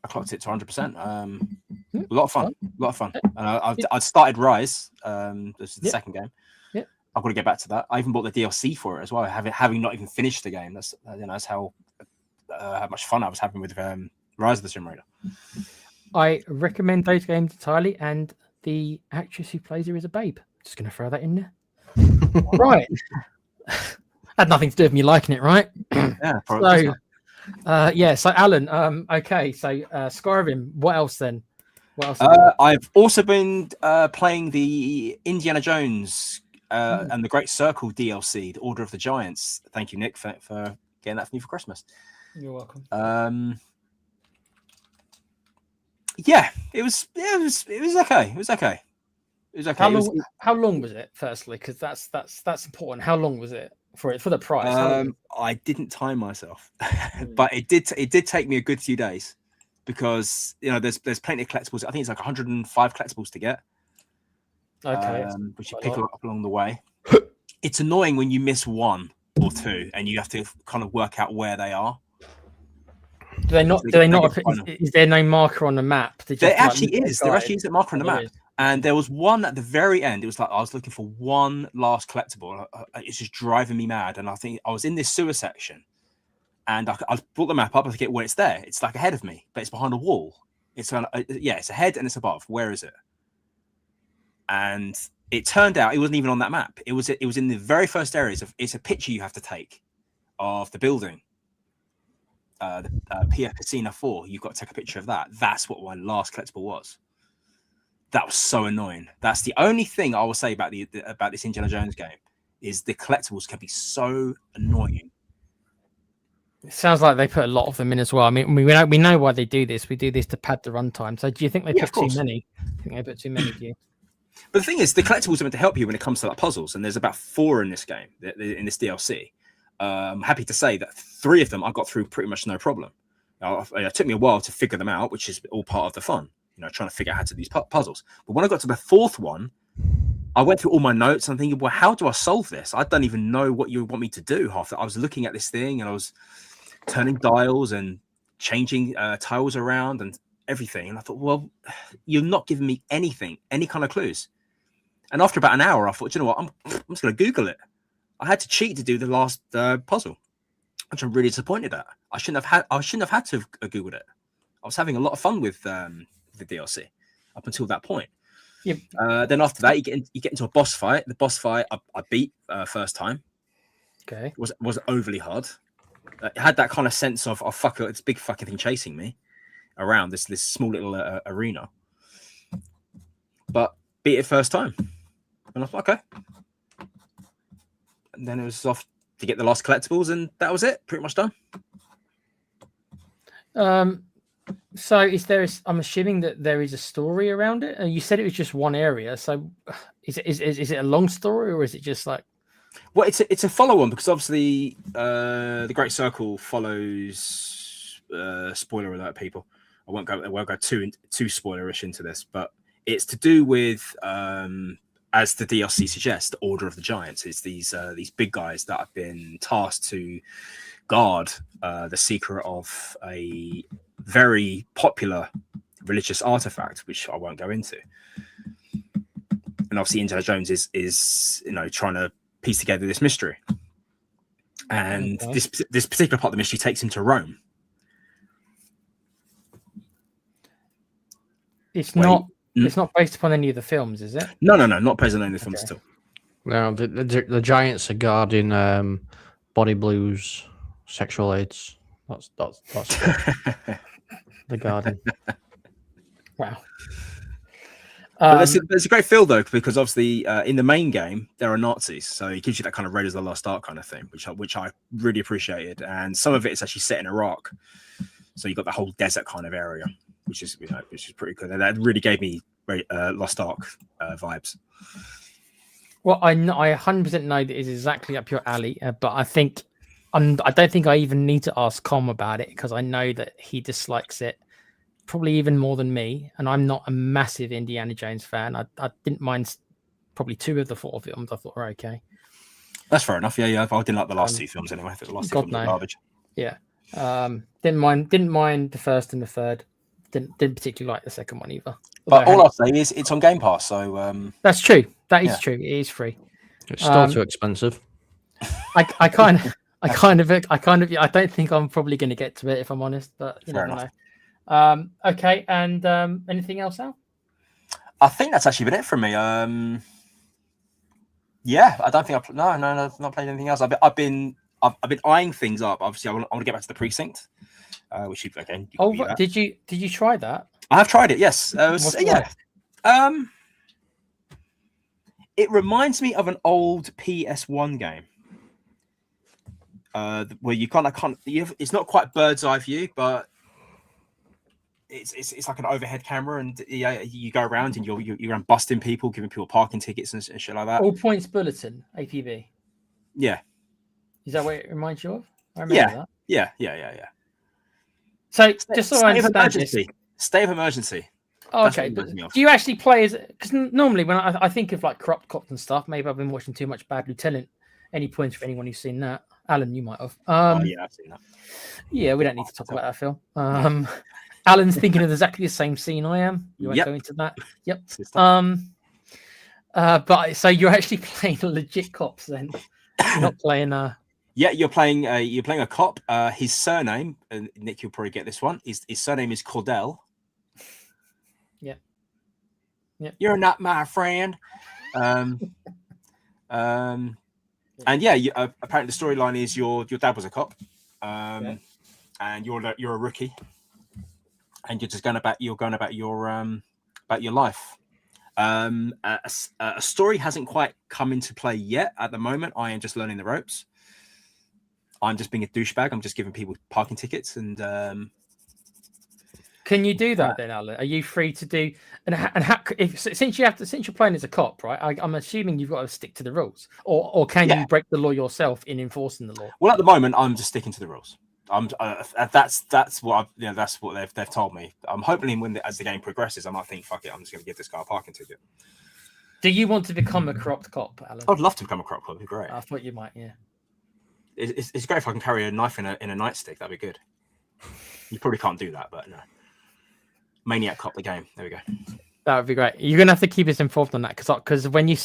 clocked it to 100%. A lot of fun. And I started Rise. This is the second game. I've got to get back to that. I even bought the DLC for it as well, having not even finished the game. That's how much fun I was having with Rise of the Tomb Raider. I recommend those games entirely, and the actress who plays her is a babe. Just going to throw that in there. Right. Had nothing to do with me liking it, right? Yeah, probably. So Alan, okay, so Skyrim, what else then? I've also been playing the Indiana Jones and the Great Circle DLC, the Order of the Giants. Thank you, Nick, for getting that for me for Christmas. You're welcome. It was okay. It was okay. How long was it? Firstly, because that's important. How long was it for the price? I didn't time myself, but it did take me a good few days, because there's plenty of collectibles. I think it's like 105 collectibles to get. Okay, which you pick up along the way. It's annoying when you miss one or two and you have to kind of work out where they are. Do they not? Is there no marker on the map? There actually is. There actually is a marker on the map. And there was one at the very end. It was like I was looking for one last collectible. It's just driving me mad. And I think I was in this sewer section, and I brought the map up. I forget where it's there. It's like ahead of me, but it's behind a wall. It's it's ahead and it's above. Where is it? And it turned out it wasn't even on that map. It was in the very first areas. It's a picture you have to take of the building. The PF Casino 4. You've got to take a picture of that. That's what my last collectible was. That was so annoying. That's the only thing I will say about this Indiana Jones game is the collectibles can be so annoying. It sounds like they put a lot of them in as well. I mean, we know why they do this. We do this to pad the runtime. So do you think they put too many? I think they put too many, do you? But the thing is, the collectibles are meant to help you when it comes to like puzzles, and there's about 4 in this game, in this DLC. I'm happy to say that 3 of them I got through pretty much no problem. It took me a while to figure them out, which is all part of the fun. Trying to figure out how to do these puzzles. But when I got to the 4th one, I went through all my notes and I'm thinking, well, how do I solve this? I don't even know what you want me to do. I was looking at this thing and I was turning dials and changing tiles around and everything. And I thought, well, you're not giving me anything, any kind of clues. And after about an hour, I thought, you know what? I'm just going to Google it. I had to cheat to do the last puzzle, which I'm really disappointed at. I shouldn't have had to have Googled it. I was having a lot of fun with the DLC up until that point. Yep. Then after that, you get into a boss fight. The boss fight I beat first time. Okay. Was overly hard. It had that kind of sense of fuck it, it's a big fucking thing chasing me around this small little arena. But beat it first time, and I thought okay. And then it was off to get the last collectibles, and that was it. Pretty much done. So I'm assuming that there is a story around it. You said it was just one area. So is it a long story or is it just like? Well, it's a follow-on because obviously the Great Circle follows. Spoiler alert, people. I won't go too spoilerish into this, but it's to do with as the DLC suggests, the Order of the Giants. It's these big guys that have been tasked to guard the secret of a very popular religious artifact, which I won't go into. And obviously Indiana Jones is trying to piece together this mystery. And this particular part of the mystery takes him to Rome. It's not based upon any of the films, is it? No, not based on any of the films at all. No, the Giants are guarding Body Blues, sexual aids. That's the garden. Wow. There's a great feel though, because obviously in the main game there are Nazis, so it gives you that kind of Raiders of the Lost Ark kind of thing, which I really appreciated. And some of it is actually set in Iraq, so you got the whole desert kind of area, which is pretty good. And that really gave me Lost Ark vibes. Well, I 100% know that it's exactly up your alley, but I don't think I even need to ask Com about it because I know that he dislikes it probably even more than me, and I'm not a massive Indiana Jones fan. I didn't mind probably 2 of the 4 films. I thought were okay. That's fair enough. Yeah. I didn't like the last 2 films anyway. I thought the last 2 films were garbage. Yeah. Didn't mind the first and the third. Didn't particularly like the second one either. But all I'll say is it's on Game Pass, so that's true. That is true. It is free. It's still too expensive. I don't think I'm probably going to get to it if I'm honest, but you never know. Okay, and anything else, Al? I think that's actually been it from me. Yeah, I don't think I've not played anything else. I've been eyeing things up. Obviously, I want to get back to the Precinct, which again. Did you try that? I have tried it. Yes. It reminds me of an old PS1 game. Where you it's not quite bird's eye view, but it's like an overhead camera, and you go around and you're around busting people, giving people parking tickets and shit like that. All Points Bulletin, APB. Yeah. Is that what it reminds you of? I remember that. Yeah. So just so I understand this. State of emergency. Oh, okay. Do you actually play as? Because normally when I think of like Corrupt Cops and stuff, maybe I've been watching too much Bad Lieutenant. Any points for anyone who's seen that? Alan, you might have. Yeah, I've seen that. Yeah, we don't need to talk about that film. Alan's thinking of exactly the same scene I am. You won't go into that. Yep. But so you're actually playing legit cops then. You're not playing Yeah, you're playing a cop. His surname, and Nick, you'll probably get this one. His surname is Cordell. Yeah. Yeah. You're not my friend. And yeah, apparently the storyline is your dad was a cop, and you're a rookie, and you're just going about your life. A story hasn't quite come into play yet. At the moment, I am just learning the ropes. I'm just being a douchebag. I'm just giving people parking tickets, and can you do that then, Alan? Are you free to do? And how, since you're playing as a cop, right? I'm assuming you've got to stick to the rules, or can you break the law yourself in enforcing the law? Well, at the moment, I'm just sticking to the rules. That's what they've told me. I'm hoping as the game progresses, I might think, fuck it, I'm just going to give this guy a parking ticket. Do you want to become a corrupt cop, Alan? I'd love to become a corrupt cop. It'd be great. I thought you might. Yeah. It's great if I can carry a knife in a nightstick. That'd be good. You probably can't do that, but no. Maniac Cop the game. There we go. That would be great. You're gonna have to keep us informed on that because when you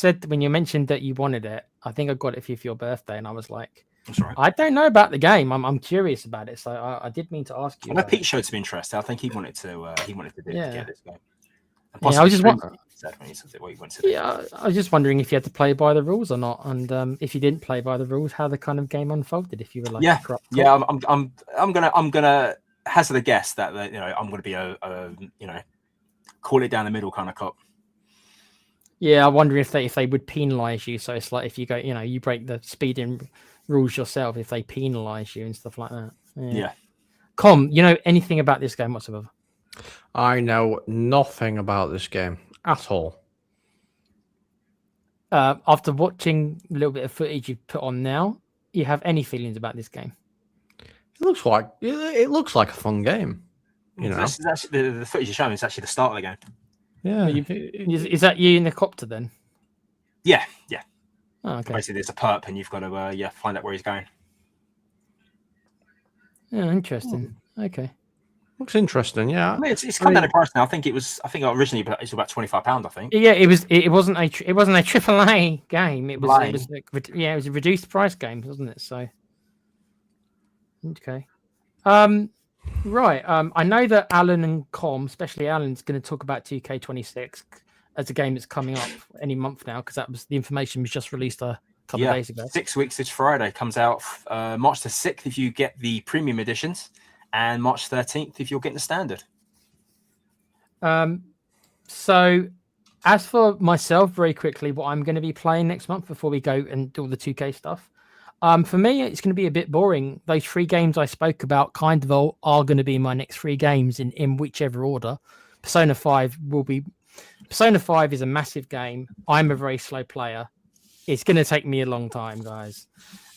mentioned that you wanted it, I think I got it for your birthday, and I was like, that's right. I don't know about the game. I'm curious about it, so I did mean to ask you. I know Pete showed some interest. I think he wanted to get this game. Yeah, I was just wondering. Yeah, I was just wondering if you had to play by the rules or not, and if you didn't play by the rules, how the kind of game unfolded. If you were like, I'm gonna hazard a guess that I'm gonna be a call it down the middle kind of cop. Yeah, I wonder if they would penalize you. So it's like if you go, you break the speeding rules yourself, if they penalize you and stuff like that. Yeah. Com, you know anything about this game whatsoever? I know nothing about this game at all. After watching a little bit of footage you've put on now, you have any feelings about this game? It looks like a fun game. That's actually, the footage you're showing is actually the start of the game. Yeah. Is that you in the copter then? Yeah. Oh, okay. Basically, there's a perp, and you've got to find out where he's going. Yeah, interesting. Okay. Looks interesting, yeah. I mean, it's come down in price now. I think originally it was about £25. I think. Yeah, it wasn't a AAA game. It was a reduced price game, wasn't it? So, okay. Right. I know that Alan and Com, especially Alan's going to talk about 2K26 as a game that's coming up any month now because the information was just released a couple of days ago. 6 weeks this Friday comes out March the 6th if you get the premium editions, and March 13th if you're getting the standard. So as for myself, very quickly, what I'm going to be playing next month before we go and do all the 2K stuff. For me, it's going to be a bit boring. Those 3 games I spoke about kind of are going to be my next 3 games in whichever order. Persona 5 is a massive game. I'm a very slow player. It's going to take me a long time, guys.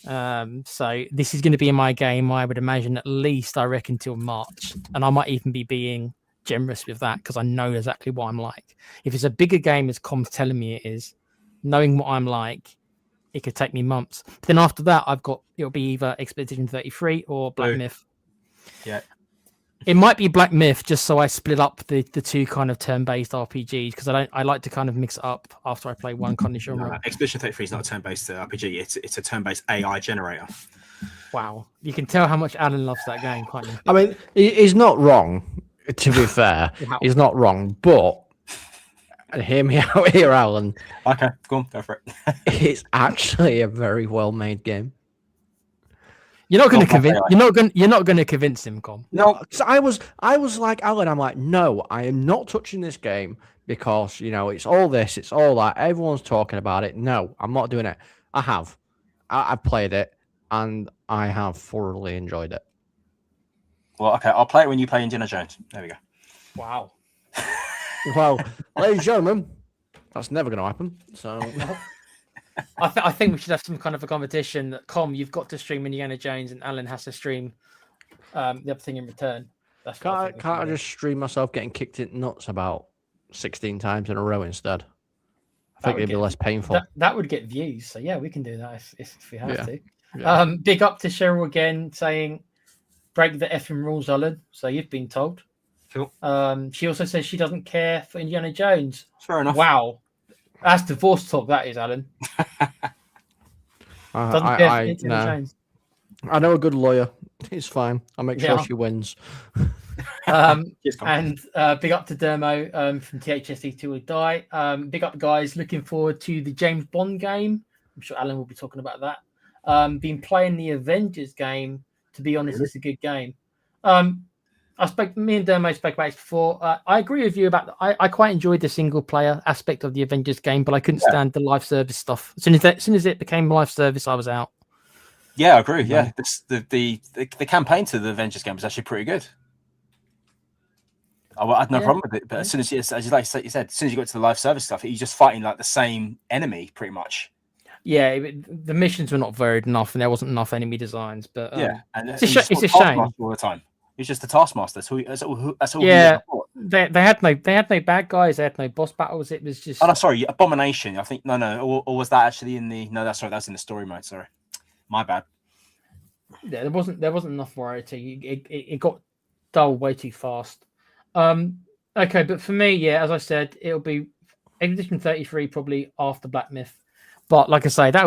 So this is going to be my game, I would imagine, at least, I reckon, till March. And I might even be being generous with that because I know exactly what I'm like. If it's a bigger game, as Com's telling me it is, knowing what I'm like, it could take me months. But then after that, it'll be either Expedition 33 or Black Myth. Yeah. It might be Black Myth just so I split up the 2 kind of turn-based RPGs because I like to kind of mix it up after I play one kind of genre. No, Expedition 33 is not a turn-based RPG. It's a turn-based AI generator. Wow. You can tell how much Alan loves that game, can't you? I mean, he's not wrong, to be fair. Wow. He's not wrong, but hear me out here, Alan. Okay, go for it. It's actually a very well-made game. You're not going to convince him, Com. No, so I was like Alan. I'm like, no, I am not touching this game because it's all this, it's all that. Everyone's talking about it. No, I'm not doing it. I have. I've played it and I have thoroughly enjoyed it. Well, okay, I'll play it when you play Indiana Jones. There we go. Wow. Well, ladies and gentlemen, that's never going to happen. So. I think we should have some kind of a competition that Com, you've got to stream Indiana Jones and Alan has to stream the other thing in return. Can't I just stream myself getting kicked in nuts about 16 times in a row instead? I think it'd be less painful. That would get views. So yeah, we can do that if we have to. Yeah. Big up to Cheryl again, saying break the effing rules, Alan. So you've been told. Cool. She also says she doesn't care for Indiana Jones. Fair enough. Wow, that's divorce talk. That is, Alan. Doesn't care for Indiana Jones. I know a good lawyer. It's fine. I'll make sure she wins. And big up to Dermo from THSE Till We Die. Big up, guys. Looking forward to the James Bond game. I'm sure Alan will be talking about that. Been playing the Avengers game. To be honest, it's a good game. Me and Dermo spoke about it before. I agree with you about I quite enjoyed the single player aspect of the Avengers game, but I couldn't stand the live service stuff. As soon as it became live service, I was out. Yeah, I agree. Yeah, the campaign to the Avengers game was actually pretty good. I had no problem with it, but as soon as you said, as soon as you got to the live service stuff, you're just fighting like the same enemy, pretty much. Yeah, the missions were not varied enough, and there wasn't enough enemy designs. But and it's a shame. All the time, it's just the Taskmaster. That's all. Yeah, they had no bad guys. They had no boss battles. It was just. Oh, no, sorry, Abomination. I think or was that actually in the? No, that's right. That's in the story mode. Sorry, my bad. Yeah, there wasn't enough variety. It got dull way too fast. Okay, but for me, as I said, it'll be Edition 33 probably after Black Myth. But like I say, that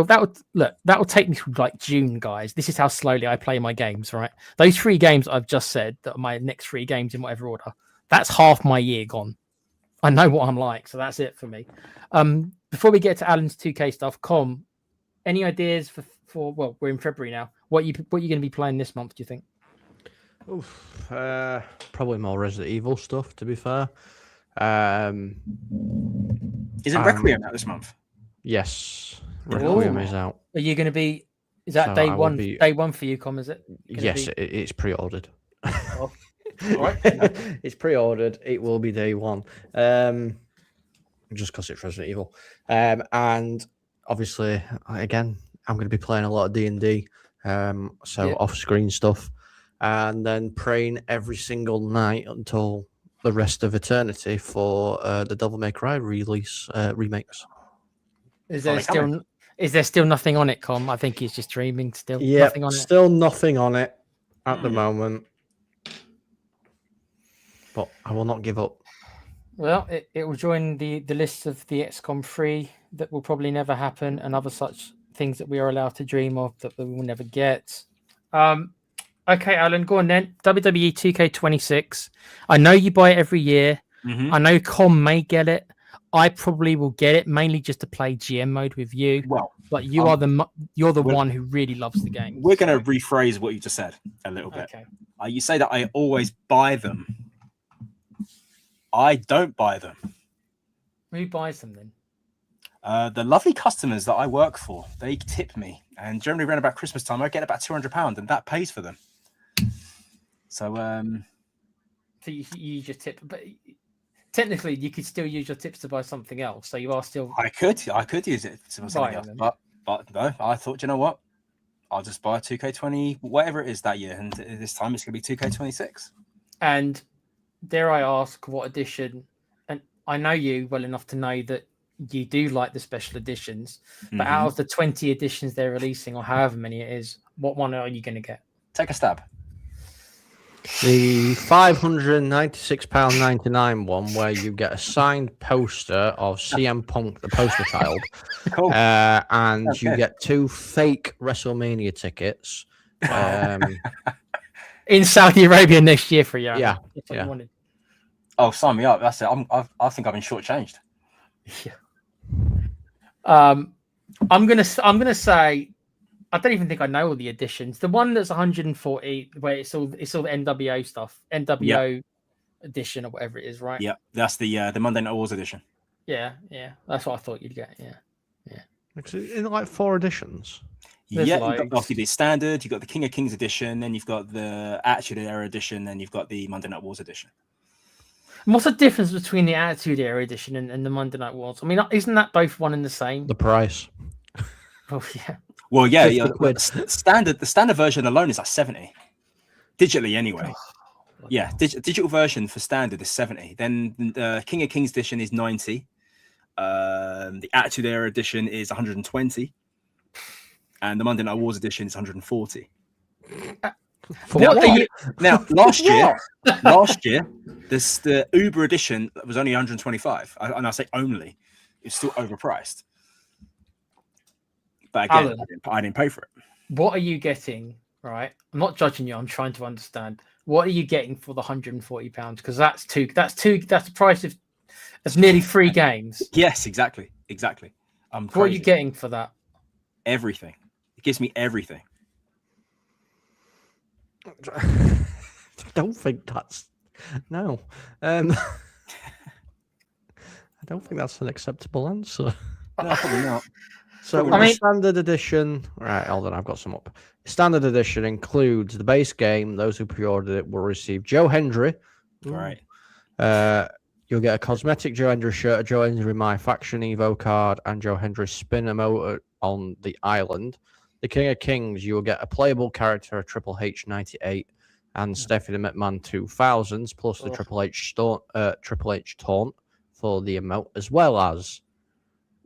will take me to like June, guys. This is how slowly I play my games, right? Those 3 games I've just said that are my next 3 games in whatever order. That's half my year gone. I know what I'm like, so that's it for me. Before we get to Alan's 2K stuff, any ideas for well, we're in February now. What you going to be playing this month? Do you think? Probably more Resident Evil stuff, to be fair. Is it Requiem out this month? Yes, Requiem is out. Are you going to be? Is that day one? Day one for you, Is it? Yes, it's pre-ordered. Oh. All right. It's pre-ordered. It will be day one. Just because it's Resident Evil, and obviously, again, I'm going to be playing a lot of D&D, off-screen stuff, and then praying every single night until the rest of eternity for the Devil May Cry release remakes. Is there still nothing on it, I think he's just dreaming still. Yeah, nothing on still nothing on it at the moment. But I will not give up. Well, it will join the list of the XCOM 3 that will probably never happen, and other such things that we are allowed to dream of that we will never get. Okay, Alan, go on then. WWE 2K26. I know you buy it every year. Mm-hmm. I know may get it. I probably will get it mainly just to play GM mode with you. Well, but you're the one who really loves the game. We're going to rephrase what you just said a little bit. Okay. You say that I always buy them. I don't buy them. Who buys them then? The lovely customers that I work for, they tip me, and generally around about Christmas time, I get about £200, and that pays for them. So, so you just tip, but technically, you could still use your tips to buy something else. So you are still. I could use it to buy something else, but no. I thought, you know what? I'll just buy a 2K20, whatever it is that year, and this time it's going to be 2K26. And dare I ask, what edition? And I know you well enough to know that you do like the special editions. But out of the 20 editions they're releasing, or however many it is, what one are you going to get? Take a stab. The £596.99 one, where you get a signed poster of CM Punk, the poster child, cool. and you get 2 fake WrestleMania tickets. In Saudi Arabia next year for you. Yeah. You wanted. Oh, sign me up. That's it. I think I've been shortchanged. Yeah. I'm gonna say I don't even think I know all the editions. The one that's 140, where it's all the NWO stuff, NWO edition or whatever it is, right? Yeah, that's the Monday Night Wars edition. Yeah, that's what I thought you'd get. Yeah. In like 4 editions. You've got obviously the standard. You've got the King of Kings edition, then you've got the Attitude Era edition, then you've got the Monday Night Wars edition. And what's the difference between the Attitude Era edition and the Monday Night Wars? I mean, isn't that both one and the same? The price. Oh yeah. Well, yeah. The standard version alone is like 70, digitally anyway. Yeah, digital version for standard is 70. Then the King of Kings edition is 90. The Attitude Era edition is 120. and the Monday Night Wars edition is 140. Now, last year, the Uber edition was only 125, and I say only, it's still overpriced. But again, Alan, I didn't pay for it. What are you getting? Right, I'm not judging you. I'm trying to understand. What are you getting for the £140? Because that's the price of that's nearly 3 games. Yes, exactly. What are you getting for that? Everything. It gives me everything. I don't think that's no. I don't think that's an acceptable answer. No, probably not. So the standard edition, right? Hold on, I've got some up. Standard edition includes the base game. Those who pre-ordered it will receive Joe Hendry. Right. You'll get a cosmetic Joe Hendry shirt, a Joe Hendry My Faction Evo card, and Joe Hendry spin emote on the island. The King of Kings, you will get a playable character, a Triple H 98, and Stephanie McMahon 2000s, plus the Triple H taunt for the emote, as well as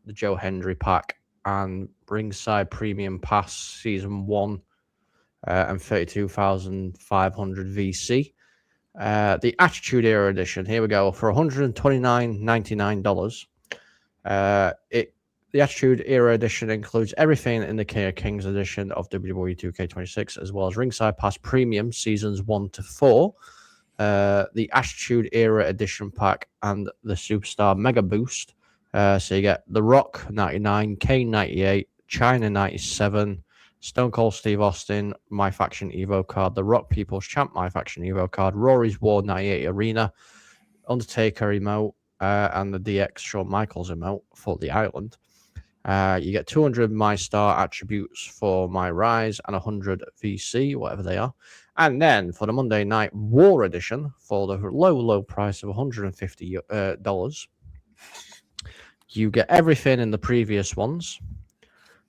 the Joe Hendry pack and ringside premium pass season 1 and 32,500 VC. The Attitude Era edition, here we go, for $129.99. The Attitude Era edition includes everything in the King of Kings edition of WWE 2K26, as well as ringside pass premium seasons 1 to 4. The Attitude Era edition pack and the Superstar Mega Boost. So you get The Rock 99, Kane 98, China 97, Stone Cold Steve Austin, My Faction Evo card, The Rock People's Champ My Faction Evo card, Rory's War 98 Arena, Undertaker emote, and the DX Shawn Michaels emote for the island. You get 200 My Star attributes for My Rise and 100 VC, whatever they are. And then for the Monday Night War edition, for the low price of $150, you get everything in the previous ones.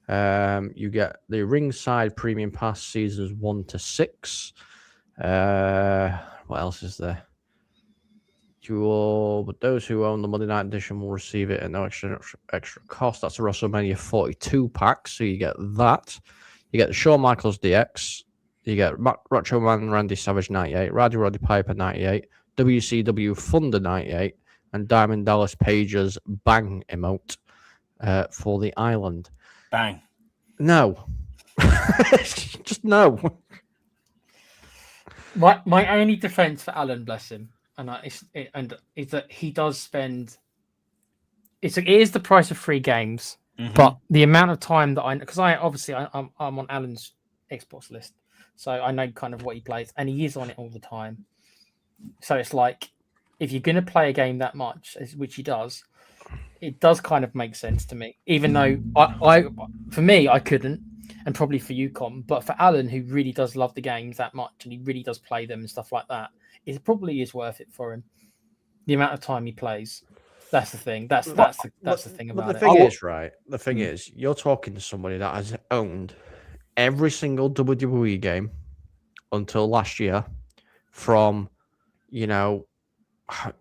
You get the ringside premium pass seasons 1 to 6. What else is there? But those who own the Monday Night edition will receive it at no extra cost. That's a WrestleMania 42 pack, so you get that. You get the Shawn Michaels DX. You get Macho Man Randy Savage 98, Roddy Piper 98, WCW Thunder 98, and Diamond Dallas Page's Bang emote for the island. Bang. No. Just no. My only defense for Alan, bless him, is that he does spend. It is the price of 3 games, but the amount of time that I'm on Alan's Xbox list, so I know kind of what he plays, and he is on it all the time. So it's like, if you're going to play a game that much, which he does, it does kind of make sense to me. Even though for me, I couldn't, and probably for you, Com, but for Alan, who really does love the games that much and he really does play them and stuff like that, it probably is worth it for him. The amount of time he plays. That's the thing. That's the thing about it. The thing is, you're talking to somebody that has owned every single WWE game until last year, from the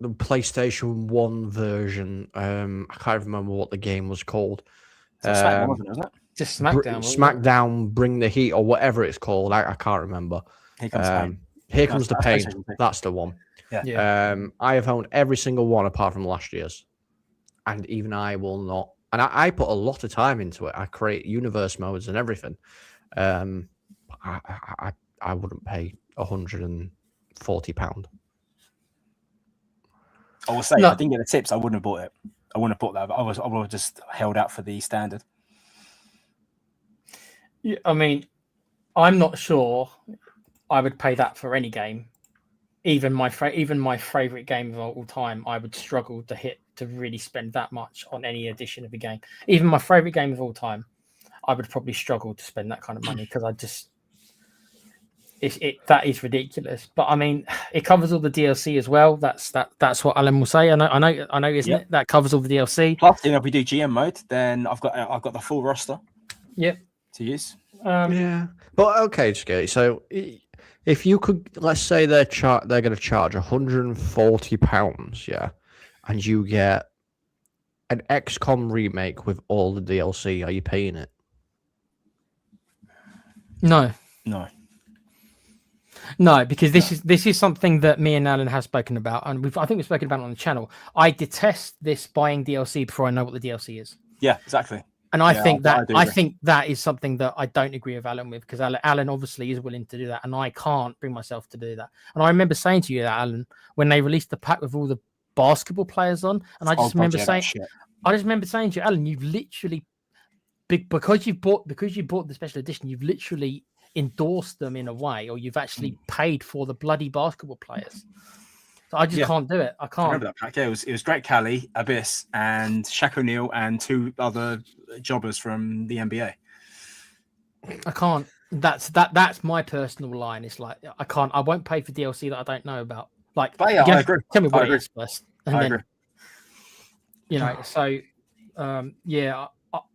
PlayStation 1 version. I can't remember what the game was called. SmackDown, wasn't it? Was it? Just SmackDown. SmackDown, Bring the Heat, or whatever it's called. I can't remember. Here Comes the Pain. That's the one. Yeah. I have owned every single one apart from last year's. And even I will not. And I put a lot of time into it. I create universe modes and everything. I wouldn't pay £140. I will say, I didn't get the tips. I wouldn't have bought it. I wouldn't have bought that. But I would have just held out for the standard. Yeah, I mean, I'm not sure I would pay that for any game. Even my favorite game of all time, I would struggle to really spend that much on any edition of a game. Even my favorite game of all time, I would probably struggle to spend that kind of money, because that is ridiculous. But I mean, it covers all the DLC as well. That's what Alan will say. I know, isn't it? That covers all the DLC. Plus, if we do GM mode, then I've got the full roster. Yep. To use. Yeah, but okay, Skate. So if you could, let's say they're going to charge £140, yeah, and you get an XCOM remake with all the DLC, are you paying it? No. No, because this is something that me and Alan have spoken about, and I think we've spoken about it on the channel. I detest this buying DLC before I know what the DLC is. Yeah, exactly. And I think that is something that I don't agree with Alan with, because Alan obviously is willing to do that, and I can't bring myself to do that. And I remember saying to you that, Alan, when they released the pack with all the basketball players on, and I just remember saying to you, Alan, you've literally because you bought the special edition, you've literally endorsed them in a way, or you've actually paid for the bloody basketball players. So I just can't do it. I can't. I remember that pack. Yeah, it was Great Cali, Abyss, and Shaq O'Neal, and 2 other jobbers from the NBA. I can't. That's my personal line. It's like I can't. I won't pay for DLC that I don't know about. Like, but yeah, I agree. Tell me what it is first, and I agree. You know. So, yeah.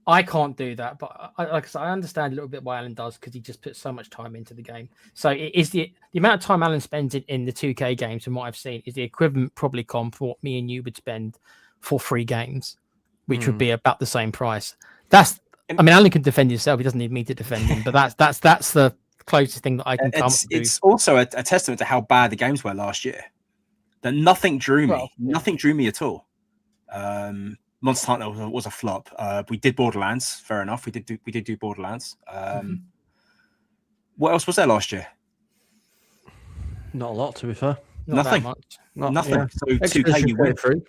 I can't do that, but like I said, I understand a little bit why Alan does, because he just puts so much time into the game. So it is the amount of time Alan spends in the 2K games, from what I've seen, is the equivalent probably for what me and you would spend for 3 games, which would be about the same price. Alan can defend himself; he doesn't need me to defend him. But that's the closest thing that I can come to. It's also a testament to how bad the games were last year. That nothing drew me. Nothing drew me at all. Monster Hunter was a flop. We did Borderlands, fair enough. We did do Borderlands. What else was there last year? Not a lot, to be fair. Nothing. Nothing. Yeah. So 2K, you went through.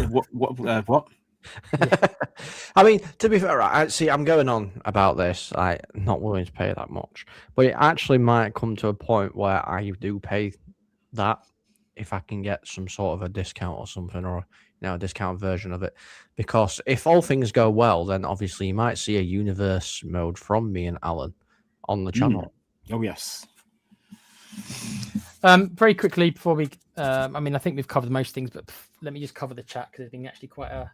What? I mean, to be fair, I'm going on about this. I'm not willing to pay that much, but it actually might come to a point where I do pay that if I can get some sort of a discount or something, or a discount version of it. Because if all things go well, then obviously you might see a universe mode from me and Alan on the channel. Oh yes. Very quickly before we, I think we've covered most things, but let me just cover the chat, because there's been actually quite a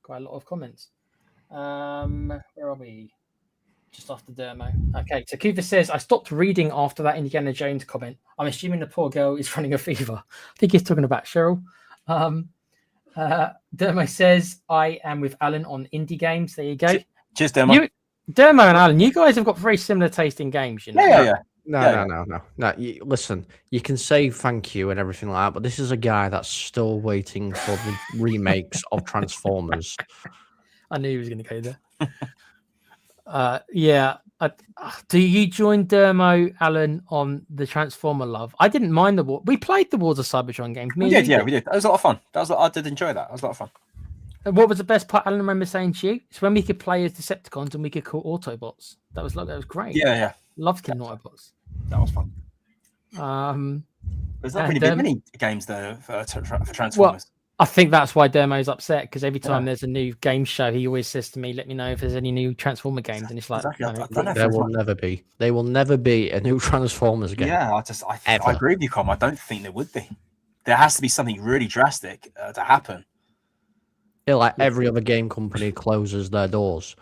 lot of comments. Where are we? Just after Dermo. Okay, so Kuva says, I stopped reading after that Indiana Jones comment. I'm assuming the poor girl is running a fever. I think he's talking about Cheryl. Dermo says, I am with Alan on indie games. There you go. Cheers, Dermo. Dermo and Alan, you guys have got very similar taste in games, you know? Yeah. No. Listen, you can say thank you and everything like that, but this is a guy that's still waiting for the remakes of Transformers. I knew he was going to go there. Do you join Dermo, Alan, on the Transformer love? I didn't mind the war. We played the Wars of Cybertron games. We did. That was a lot of fun. I did enjoy that. It was a lot of fun. And what was the best part? Alan, remember saying to you, it's when we could play as Decepticons and we could call Autobots. That was great. Yeah. Loved killing Autobots. That was fun. There's not really been many games though for Transformers. Well, I think that's why Dermo's upset, because every time there's a new game show, he always says to me, "Let me know if there's any new Transformer games." And it's like, there will never be. They will never be a new Transformers game. Yeah, I agree with you, Com. I don't think there would be. There has to be something really drastic to happen. Yeah, like every other game company closes their doors.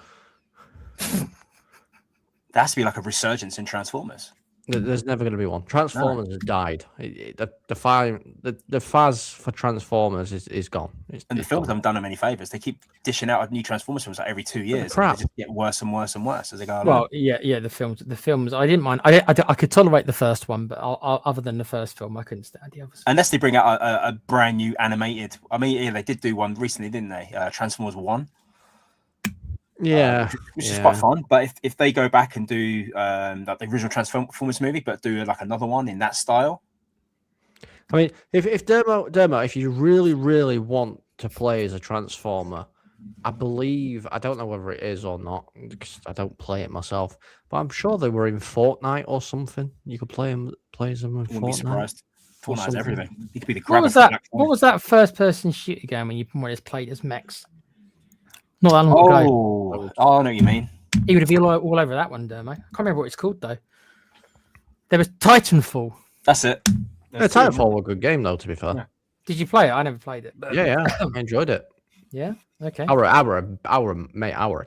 There has to be like a resurgence in Transformers. There's never going to be one. Transformers has died. The faz for Transformers is gone. And the films haven't done them any favors. They keep dishing out new Transformers films like every 2 years. Crap. They just get worse and worse and worse as they go along. Well, yeah. The films. I didn't mind. I could tolerate the first one, but other than the first film, I couldn't stand the others. Unless they bring out a brand new animated. I mean, yeah, they did do one recently, didn't they? Transformers 1. Yeah, which is quite fun. But if they go back and do like the original Transformers movie, but do like another one in that style. I mean, if Dermo, if you really, really want to play as a Transformer, I believe, I don't know whether it is or not, because I don't play it myself, but I'm sure they were in Fortnite or something. You could play as them in Fortnite. Wouldn't be surprised. Fortnite has everything. You could be the grabber. What was that first-person shooter game when you just played as mechs? Not that long ago. I know what you mean. He would have been all over that one, Dermo. I can't remember what it's called though. There was Titanfall. That's it. Titanfall was a good game though, to be fair. Yeah. Did you play it? I never played it. But... Yeah, I enjoyed it. Yeah. Okay. Our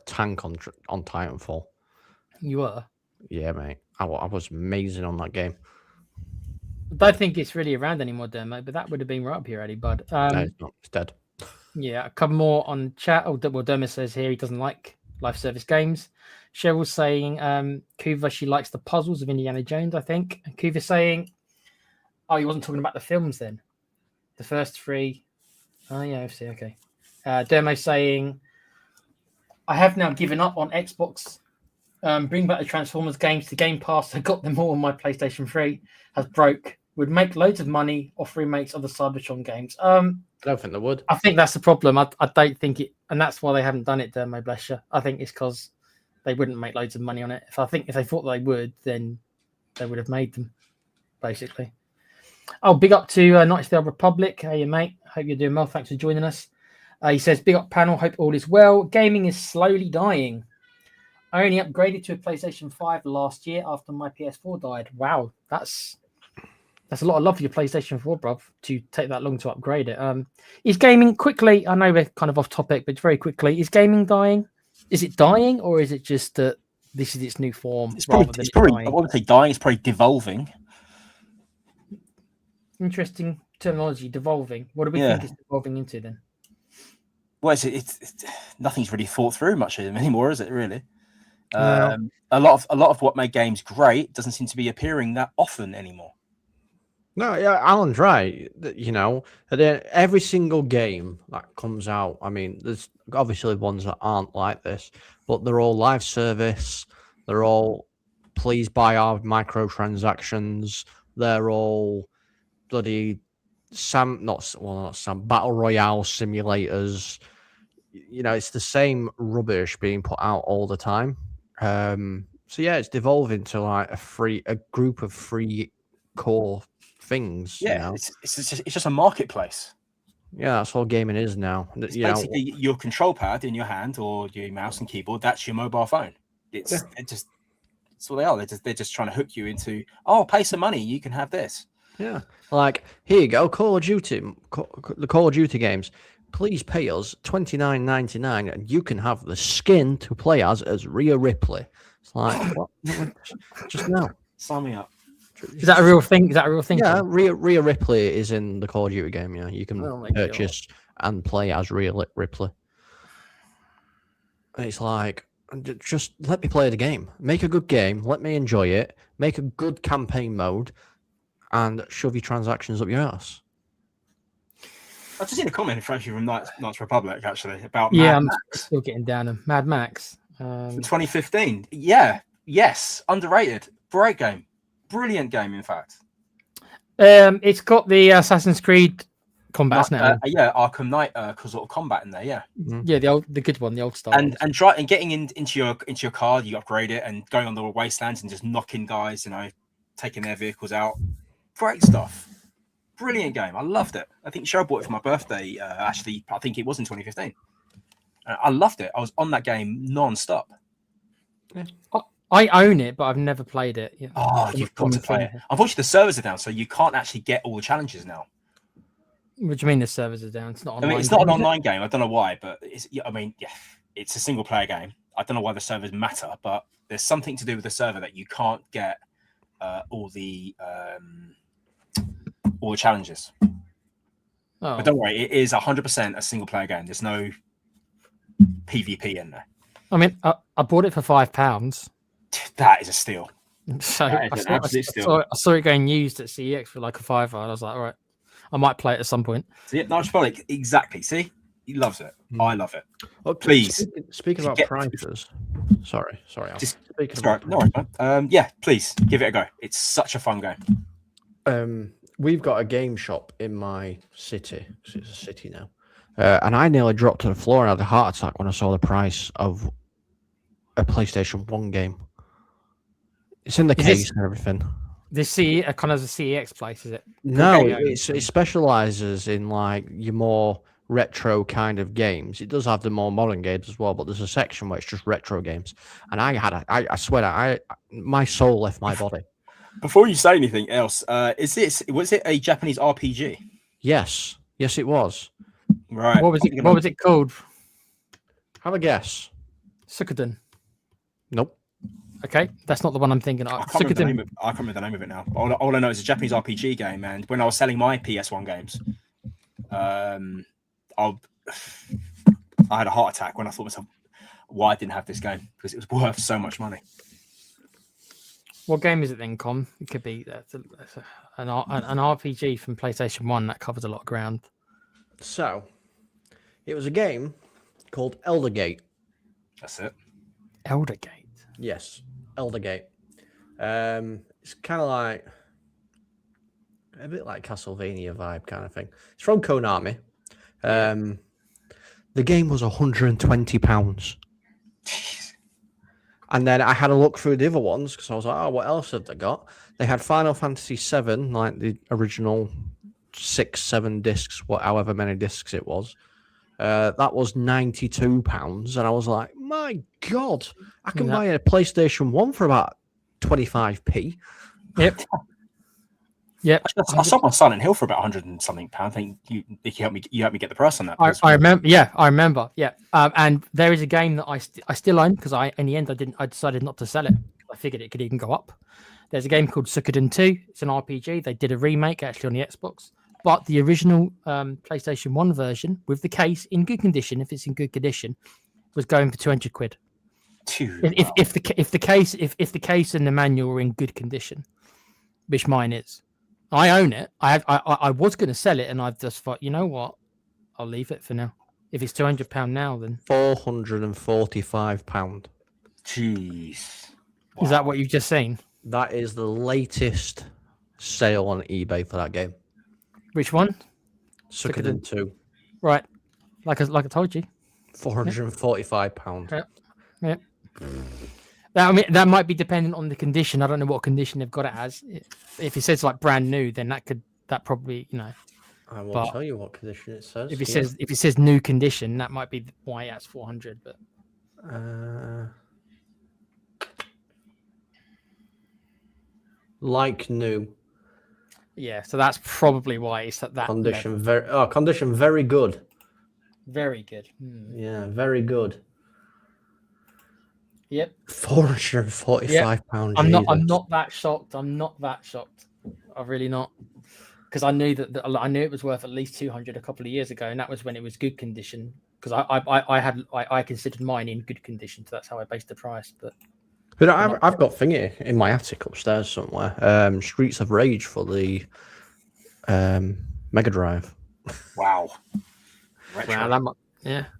tank on Titanfall. You were. Yeah, mate. I was amazing on that game. I don't think it's really around anymore, Dermo, but that would have been right up here, Eddie, bud. No, it's not. It's dead. Yeah, a couple more on chat. Dermo says here he doesn't like live service games. Cheryl's saying, Kuva, she likes the puzzles of Indiana Jones, I think. And Kuva's saying, oh, he wasn't talking about the films then. The first 3. Oh, yeah, I see. Okay. Dermo saying, I have now given up on Xbox. Bring back the Transformers games to Game Pass. I got them all on my PlayStation 3. Has broke. Would make loads of money off remakes of the Cybertron games. I don't think they would. I think that's the problem. I don't think it, and that's why they haven't done it, Dermo, bless you. I think it's because they wouldn't make loads of money on it. If they thought they would, then they would have made them, basically. Oh, big up to Knights of the Old Republic. Hey, mate. Hope you're doing well. Thanks for joining us. He says, big up panel. Hope all is well. Gaming is slowly dying. I only upgraded to a PlayStation 5 last year after my PS4 died. Wow, that's a lot of love for your PlayStation 4, bruv, to take that long to upgrade it. Is gaming quickly? I know we're kind of off topic, but very quickly, is gaming dying? Is it dying, or is it just that this is its new form? It's probably I wouldn't say dying. It's probably devolving. Interesting terminology, devolving. What do we think it's devolving into then? Well, it's nothing's really thought through much of them anymore, is it? Really, No. a lot of what made games great doesn't seem to be appearing that often anymore. No, yeah, Alan's right. You know, every single game that comes out, I mean, there's obviously ones that aren't like this, but they're all live service. They're all please buy our microtransactions. They're all bloody not battle royale simulators. You know, it's the same rubbish being put out all the time. So yeah, it's devolving to like a group of free core things. Yeah, you know? it's just a marketplace. Yeah, that's all gaming is now. It's basically your control pad in your hand or your mouse and keyboard. That's your mobile phone. It's what they are. They're just trying to hook you into. Oh, pay some money, you can have this. Yeah, like here you go, Call of Duty, the Call of Duty games. Please pay us $29.99, and you can have the skin to play as Rhea Ripley. It's like what? Just now. Sign me up. Is that a real thing? Yeah, Rhea Ripley is in the Call of Duty game. Yeah, you can purchase and play as Rhea Ripley. And it's like, just let me play the game. Make a good game. Let me enjoy it. Make a good campaign mode. And shove your transactions up your ass. I've just seen a comment from Knights Republic actually about I'm still getting down on Mad Max. 2015. Yeah, yes, underrated. Great game, brilliant game. In fact, it's got the Assassin's Creed combat now. Arkham Knight sort of combat in there. Yeah, yeah, the good one, the old style. And getting into your car, you upgrade it, and going on the wastelands and just knocking guys, you know, taking their vehicles out. Great stuff. Brilliant game. I loved it. I think Cheryl bought it for my birthday. Actually, I think it was in 2015. I loved it. I was on that game non-stop. Yeah. I own it, but I've never played it. Yeah. Oh, you've got to play it. Unfortunately, the servers are down, so you can't actually get all the challenges now. What do you mean the servers are down? It's not online. I mean, it's not an online game. I don't know why, but it's a single-player game. I don't know why the servers matter, but there's something to do with the server that you can't get all the challenges. Oh. But don't worry, it is 100% a single player game. There's no PvP in there. I mean, I bought it for £5. That is a steal. So I saw it going used at CEX for like a £5, and I was like, all right, I might play it at some point. See, Knights Republic, exactly. See, he loves it. I love it. Well, please. Speaking about prices. Sorry. Yeah, please give it a go. It's such a fun game. We've got a game shop in my city. It's a city now. And I nearly dropped to the floor and had a heart attack when I saw the price of a PlayStation 1 game. It's in the case and everything. This kind of a CEX place, is it? No, it specializes in like your more retro kind of games. It does have the more modern games as well, but there's a section where it's just retro games. And I swear, my soul left my body. Before you say anything else, was it a Japanese RPG? Yes, it was. Right. What was it called? Have a guess. Suikoden. Nope. Okay, that's not the one I'm thinking of. I can't remember the name of it now. All I know is a Japanese RPG game, and when I was selling my PS1 games, I had a heart attack when I thought to myself, why I didn't have this game, because it was worth so much money. What game is it then, Com? It could be an RPG from PlayStation 1 that covers a lot of ground. So, it was a game called Eldergate. That's it. Eldergate? Yes, Eldergate. It's kind of like a bit like Castlevania vibe kind of thing. It's from Konami. The game was £120. And then I had a look through the other ones because I was like, oh, what else have they got? They had Final Fantasy VII, like the original 6-7 discs, however many discs it was. That was £92. And I was like, my God, I can buy a PlayStation 1 for about 25p. Yep. Yep. I sold my Silent Hill for about 100 and something pound. I think you helped me get the price on that. I remember. Yeah, I remember. Yeah. And there is a game that I still own because in the end I decided not to sell it. I figured it could even go up. There's a game called Suikoden 2. It's an RPG. They did a remake actually on the Xbox, but the original PlayStation 1 version with the case in good condition, if it's in good condition, was going for £200. If the case and the manual were in good condition, which mine is. I own it. I was going to sell it, and I've just thought, you know what? I'll leave it for now. If it's £200 now, then £445. Jeez, wow. Is that what you've just seen? That is the latest sale on eBay for that game. Which one? Suikoden 2. Right, like I told you, £445. Yeah. I mean, that might be dependent on the condition. I don't know what condition they've got it as. If it says like brand new, then that probably, you know. I will tell you what condition it says. If it says new condition, that might be why it's 400. But like new. Yeah, so that's probably why it's at that condition. Level. Condition very good. Very good. Yeah, very good. Yep. £445. I'm not that shocked. I'm not that shocked. I'm really not, because I knew I knew it was worth at least 200 a couple of years ago, and that was when it was good condition. Because I considered mine in good condition, so that's how I based the price. But I've got thingy in my attic upstairs somewhere. Streets of Rage for the Mega Drive. Wow. Wow,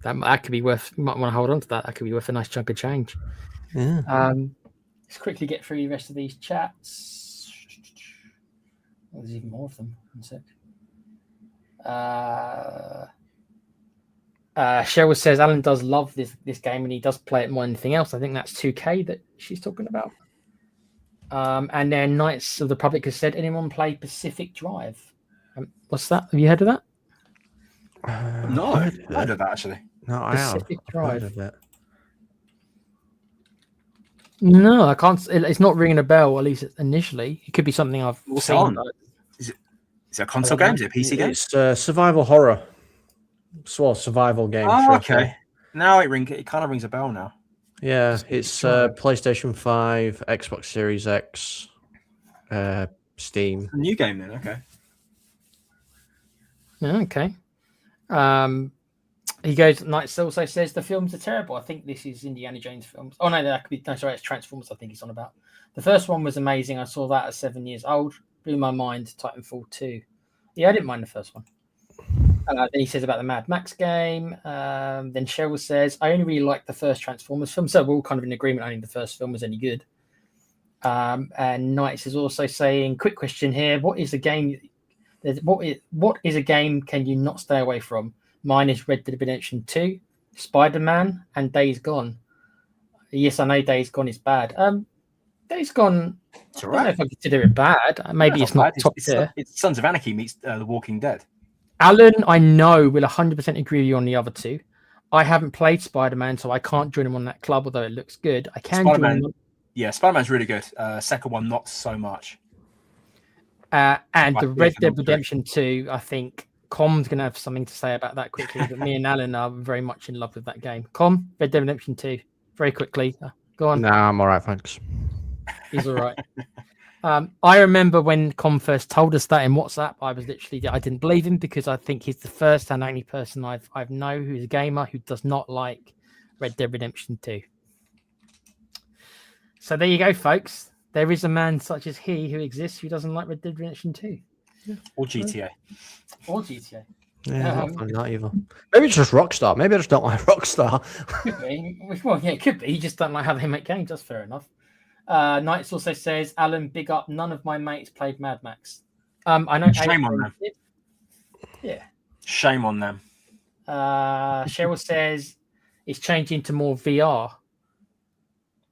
that could be worth. You might want to hold on to that. That could be worth a nice chunk of change. Yeah. Let's quickly get through the rest of these chats. Oh, there's even more of them. One sec. Cheryl says Alan does love this game and he does play it more than anything else. I think that's 2K that she's talking about. And then Knights of the Republic has said, anyone play Pacific Drive? What's that? Have you heard of that? No, I heard of that actually. No, I Pacific have. Drive. Heard of it. No, I can't. It's not ringing a bell. At least initially, it could be something I've seen. Is it a console game? Is it a PC game? It's survival horror. Survival game. Oh, okay. Now it kind of rings a bell now. Yeah, it's PlayStation 5, Xbox Series X, Steam. It's a new game then. Okay. Yeah, okay. He goes. Knights also says the films are terrible. I think this is Indiana Jones films. Oh no, that could be. No, sorry, it's Transformers. I think he's on about. The first one was amazing. I saw that at 7 years old. Blew my mind. Titanfall 2. Yeah, I didn't mind the first one. Then he says about the Mad Max game. Then Cheryl says, I only really like the first Transformers film. So we're all kind of in agreement. Only the first film was any good. And Knights is also saying, quick question here. What is a game? What is a game can you not stay away from? Mine is Red Dead Redemption 2, Spider-Man, and Days Gone. Yes, I know Days Gone is bad. Days Gone, it's all right. I don't know if I consider it bad. Maybe it's not top tier. It's Sons of Anarchy meets The Walking Dead. Alan, I know, will 100% agree with you on the other two. I haven't played Spider-Man, so I can't join him on that club, although it looks good. I can Spider-Man, join. Yeah, Spider-Man's really good. Second one, not so much. And the Red Dead Redemption 2, I think Com's going to have something to say about that quickly, but me and Alan are very much in love with that game. Com, Red Dead Redemption 2, very quickly. Go on. Nah, I'm all right, thanks. He's all right. I remember when Com first told us that in WhatsApp, I didn't believe him because I think he's the first and only person I've know who's a gamer who does not like Red Dead Redemption 2. So there you go, folks. There is a man such as he who exists who doesn't like Red Dead Redemption 2. Or GTA. Or GTA. Yeah, not fun, not either. Maybe it's just Rockstar. Maybe I just don't like Rockstar. Could be. Well, yeah, it could be. You just don't like how they make games. That's fair enough. Knights also says, Alan, big up. None of my mates played Mad Max. I know. Shame on them. Yeah. Shame on them. Cheryl says it's changing to more VR.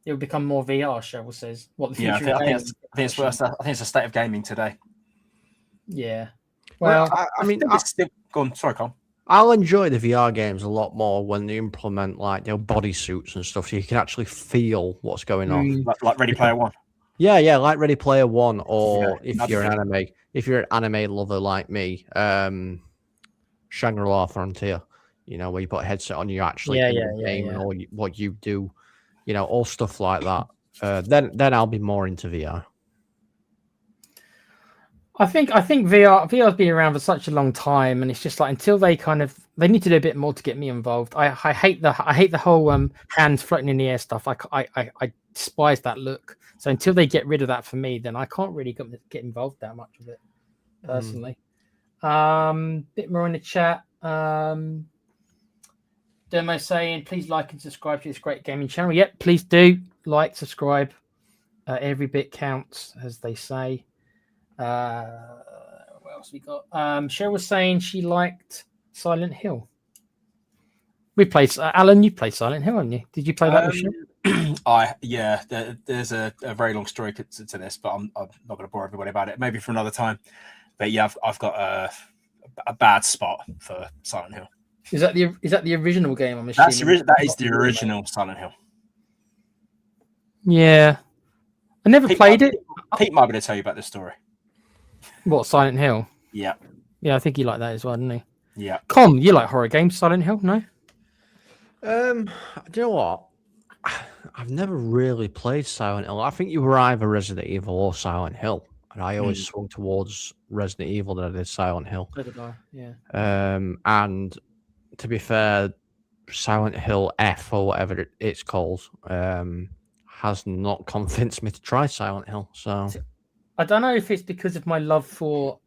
It will become more VR, Cheryl says. What the future I think it's a state of gaming today. Yeah. Well, I mean, go on. Sorry, Carl. I'll enjoy the VR games a lot more when they implement like bodysuits and stuff, so you can actually feel what's going on. Like Ready Player One. Yeah, like Ready Player One, or if you're an anime lover like me, Shangri-La Frontier. Where you put a headset on, you're actually in the game and all what you do. All stuff like that. Then I'll be more into VR. I think VR's been around for such a long time, and it's just like until they need to do a bit more to get me involved. I hate the whole hands floating in the air stuff. I despise that look. So until they get rid of that for me, then I can't really get involved that much with it personally. Bit more in the chat. Demo saying, please like and subscribe to this great gaming channel. Yep, please do like, subscribe. Every bit counts, as they say. What else we got? Cheryl was saying she liked Silent Hill. We played Alan. You played Silent Hill, haven't you? Did you play that with Cheryl? There's a very long story to this, but I'm not going to bore everybody about it. Maybe for another time. But yeah, I've got a bad spot for Silent Hill. Is that the original game? I'm assuming that is the original Silent Hill. Yeah, I never played it. Pete might be able to tell you about this story. What, Silent Hill? Yeah. Yeah, I think he liked that as well, didn't he? Yeah. Com, you like horror games, Silent Hill? No? Do you know what? I've never really played Silent Hill. I think you were either Resident Evil or Silent Hill. And I always swung towards Resident Evil than I did Silent Hill. So did I, yeah. And to be fair, Silent Hill F or whatever it's called has not convinced me to try Silent Hill. So I don't know if it's because of my love for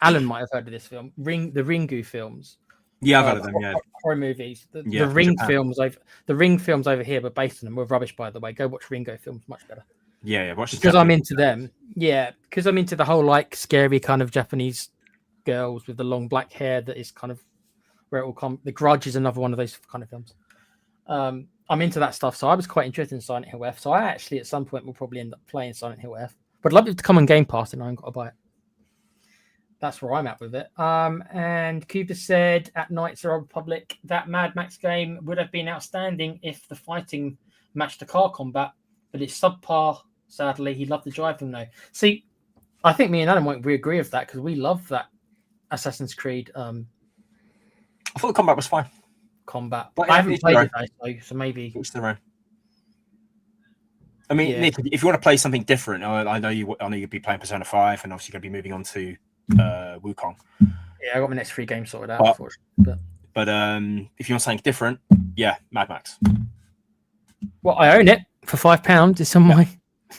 Alan might have heard of this film, the Ringu films. Yeah, I've heard of them. Yeah, horror movies. The Ring films over here, but based on them, were rubbish. By the way, go watch Ringo films, much better. Yeah. Because I'm into them. Yeah, because I'm into the whole like scary kind of Japanese girls with the long black hair. That is kind of where it will come. The Grudge is another one of those kind of films. I'm into that stuff, so I was quite interested in Silent Hill F. So I actually, at some point, will probably end up playing Silent Hill F. But I'd love it to come on Game Pass, and I haven't got to buy it. That's where I'm at with it. And Cooper said at Knights of the Republic, that Mad Max game would have been outstanding if the fighting matched the car combat, but it's subpar, sadly. He loved the driving, though. See, I think me and Adam won't agree with that because we love that Assassin's Creed. I thought the combat was fine. Combat. But I haven't played it, though, so maybe. It's their own. I mean, Nick, if you want to play something different, I know you'd be playing Persona 5 and obviously going to be moving on to Wukong. Yeah, I got my next 3 games sorted out, unfortunately. But if you want something different, yeah, Mad Max. Well, I own it for £5. It's on my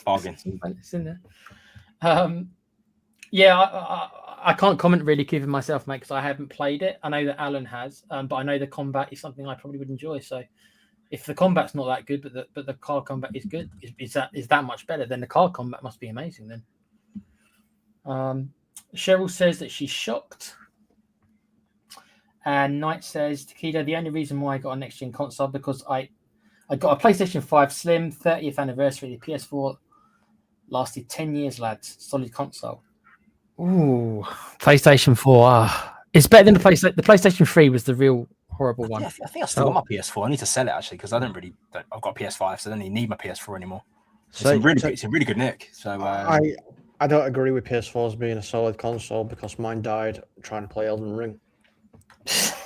bargain. It's in there. I can't comment really, keeping myself, mate, because I haven't played it. I know that Alan has, but I know the combat is something I probably would enjoy. So, if the combat's not that good, but the car combat is good, is that much better, then the car combat must be amazing. Then, Cheryl says that she's shocked, and Knight says, Takedo, the only reason why I got a next gen console because I got a PlayStation 5 Slim 30th anniversary. The PS4 lasted 10 years, lads. Solid console. Ooh, PlayStation 4. It's better than the PlayStation. The PlayStation 3 was the real horrible one. I think I still got my PS4. I need to sell it actually because I've got a PS5, so I don't even need my PS4 anymore. It's in really good nick. So I don't agree with PS4s being a solid console because mine died trying to play Elden Ring.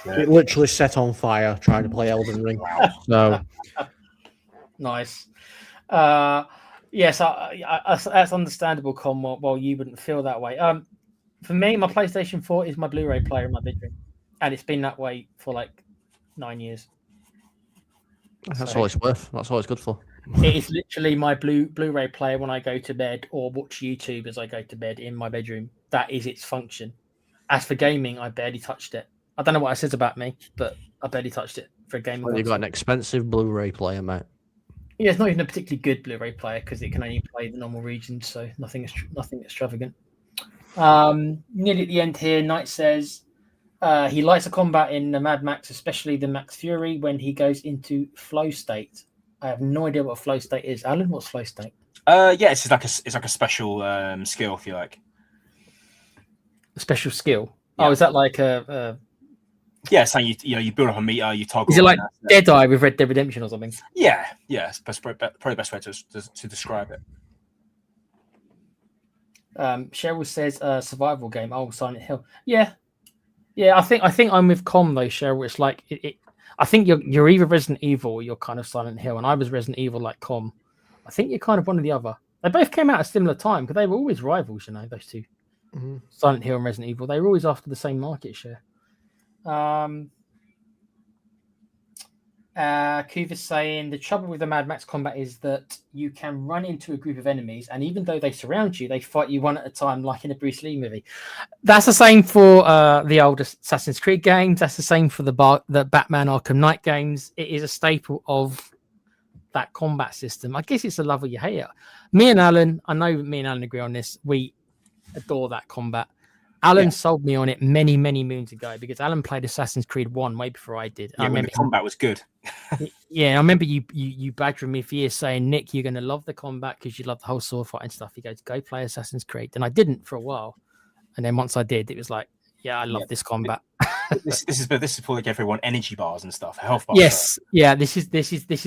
Yeah. It literally set on fire trying to play Elden Ring. So nice. Yes, that's understandable, Con. While you wouldn't feel that way. For me, my PlayStation 4 is my Blu-ray player in my bedroom, and it's been that way for like 9 years. That's all it's worth. That's all it's good for. It is literally my Blu-ray player when I go to bed or watch YouTube as I go to bed in my bedroom. That is its function. As for gaming, I barely touched it. I don't know what it says about me, but I barely touched it for a gaming. Well, you've got an expensive Blu-ray player, mate. Yeah, it's not even a particularly good Blu-ray player because it can only play the normal regions, so nothing extravagant. Nearly at the end here, Knight says he likes the combat in the Mad Max, especially the Max Fury when he goes into flow state. I have no idea what flow state is. Alan, what's flow state? Yeah, it's like a special skill, if you like. A special skill. Yeah. Oh, is that like a? Yeah, so you build up a meter, you toggle. Is it like Deadeye with Red Dead Redemption or something? Yeah. It's probably the best way to describe it. Cheryl says survival game. Oh, Silent Hill. Yeah. I think I'm with Com though, Cheryl. It's like it I think you're either Resident Evil or you're kind of Silent Hill, and I was Resident Evil like Com. I think you're kind of one or the other. They both came out at a similar time because they were always rivals, those two. Mm-hmm. Silent Hill and Resident Evil. They were always after the same market share. Kuva's saying the trouble with the Mad Max combat is that you can run into a group of enemies, and even though they surround you, they fight you one at a time, like in a Bruce Lee movie. That's the same for the old Assassin's Creed games. That's the same for the Batman Arkham Knight games. It is a staple of that combat system. I guess it's a love or you hate it. Me and Alan agree on this. We adore that combat. Alan sold me on it many, many moons ago because Alan played Assassin's Creed 1 way before I did. Yeah, when the combat was good. I remember you badgering me for years saying, Nick, you're going to love the combat because you love the whole sword fight and stuff. You go play Assassin's Creed. And I didn't for a while. And then once I did, it was like, I love this combat. This is before they gave everyone energy bars and stuff, health bars. Yes, this is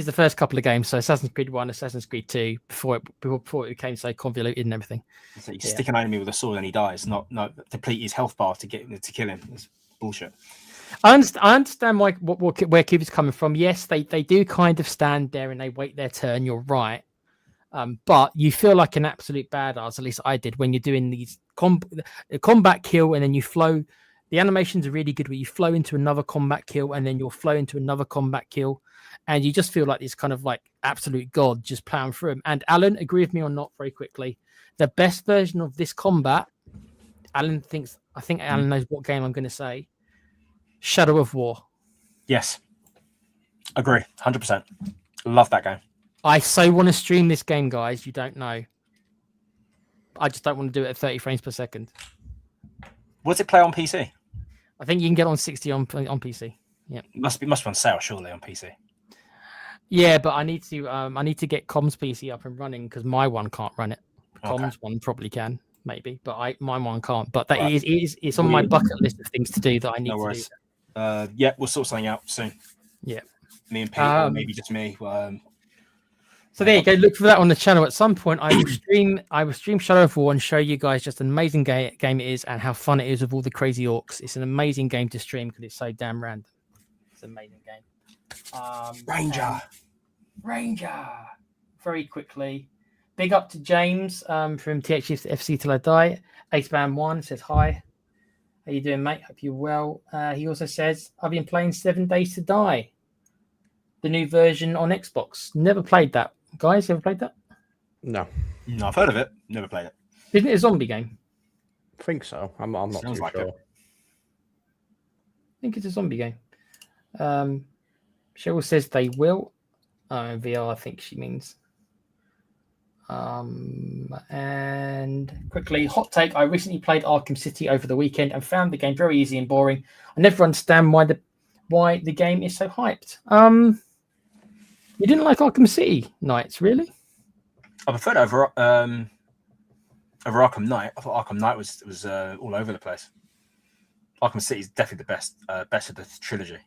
the first couple of games. So Assassin's Creed 1, Assassin's Creed 2, before it became so convoluted and everything. So you stick an enemy with a sword and he dies, not deplete his health bar to kill him. It's bullshit. I understand where Cuba's coming from. Yes, they do kind of stand there and they wait their turn. You're right. But you feel like an absolute badass, at least I did, when you're doing these combat kill and then you flow. The animations are really good where you flow into another combat kill and then you'll flow into another combat kill. And you just feel like this kind of like absolute god just plowing through them. And Alan, agree with me or not very quickly, the best version of this combat, I think Alan knows what game I'm going to say. Shadow of War. Yes. Agree. 100%. Love that game. I so want to stream this game, guys. You don't know. I just don't want to do it at 30 frames per second. What's it play on PC? I think you can get on 60 on PC. Yeah, must be on sale surely on PC. Yeah, but I need to get Com's PC up and running because my one can't run it. Com's one probably can, maybe, but my one can't. But that it's on my bucket list of things to do that I need to do. We'll sort something out soon. Yeah, me and Pete, or maybe just me. So there you go. Look for that on the channel at some point. I will stream Shadow of War and show you guys just an amazing game it is and how fun it is with all the crazy orcs. It's an amazing game to stream because it's so damn random. It's an amazing game. Ranger. Very quickly. Big up to James from THFC Till I Die. Aceman1 says hi. How you doing, mate? Hope you're well. He also says, I've been playing 7 Days to Die. The new version on Xbox. Never played that. Guys, ever played that? No, I've heard of it. Never played it. Isn't it a zombie game? I think so. I'm not too sure. I think it's a zombie game. Cheryl says they will. VR, I think she means. And quickly, hot take. I recently played Arkham City over the weekend and found the game very easy and boring. I never understand why the game is so hyped. You didn't like Arkham City Knights, really? I preferred it over Arkham Knight. I thought Arkham Knight was all over the place. Arkham City is definitely the best of the trilogy.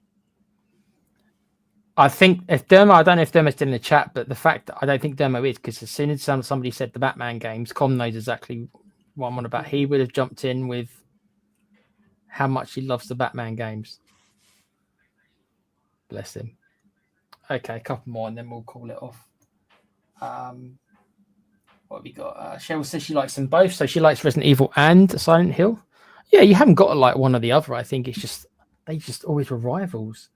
I think if Dermo, I don't know if Dermo's still in the chat, but the fact that I don't think Dermo is, because as soon as somebody said the Batman games, Com knows exactly what I'm on about. He would have jumped in with how much he loves the Batman games. Bless him. Okay, a couple more and then we'll call it off. What have we got? Cheryl says she likes them both. So she likes Resident Evil and Silent Hill. Yeah, you haven't got to like one or the other. I think it's just, they just always were rivals.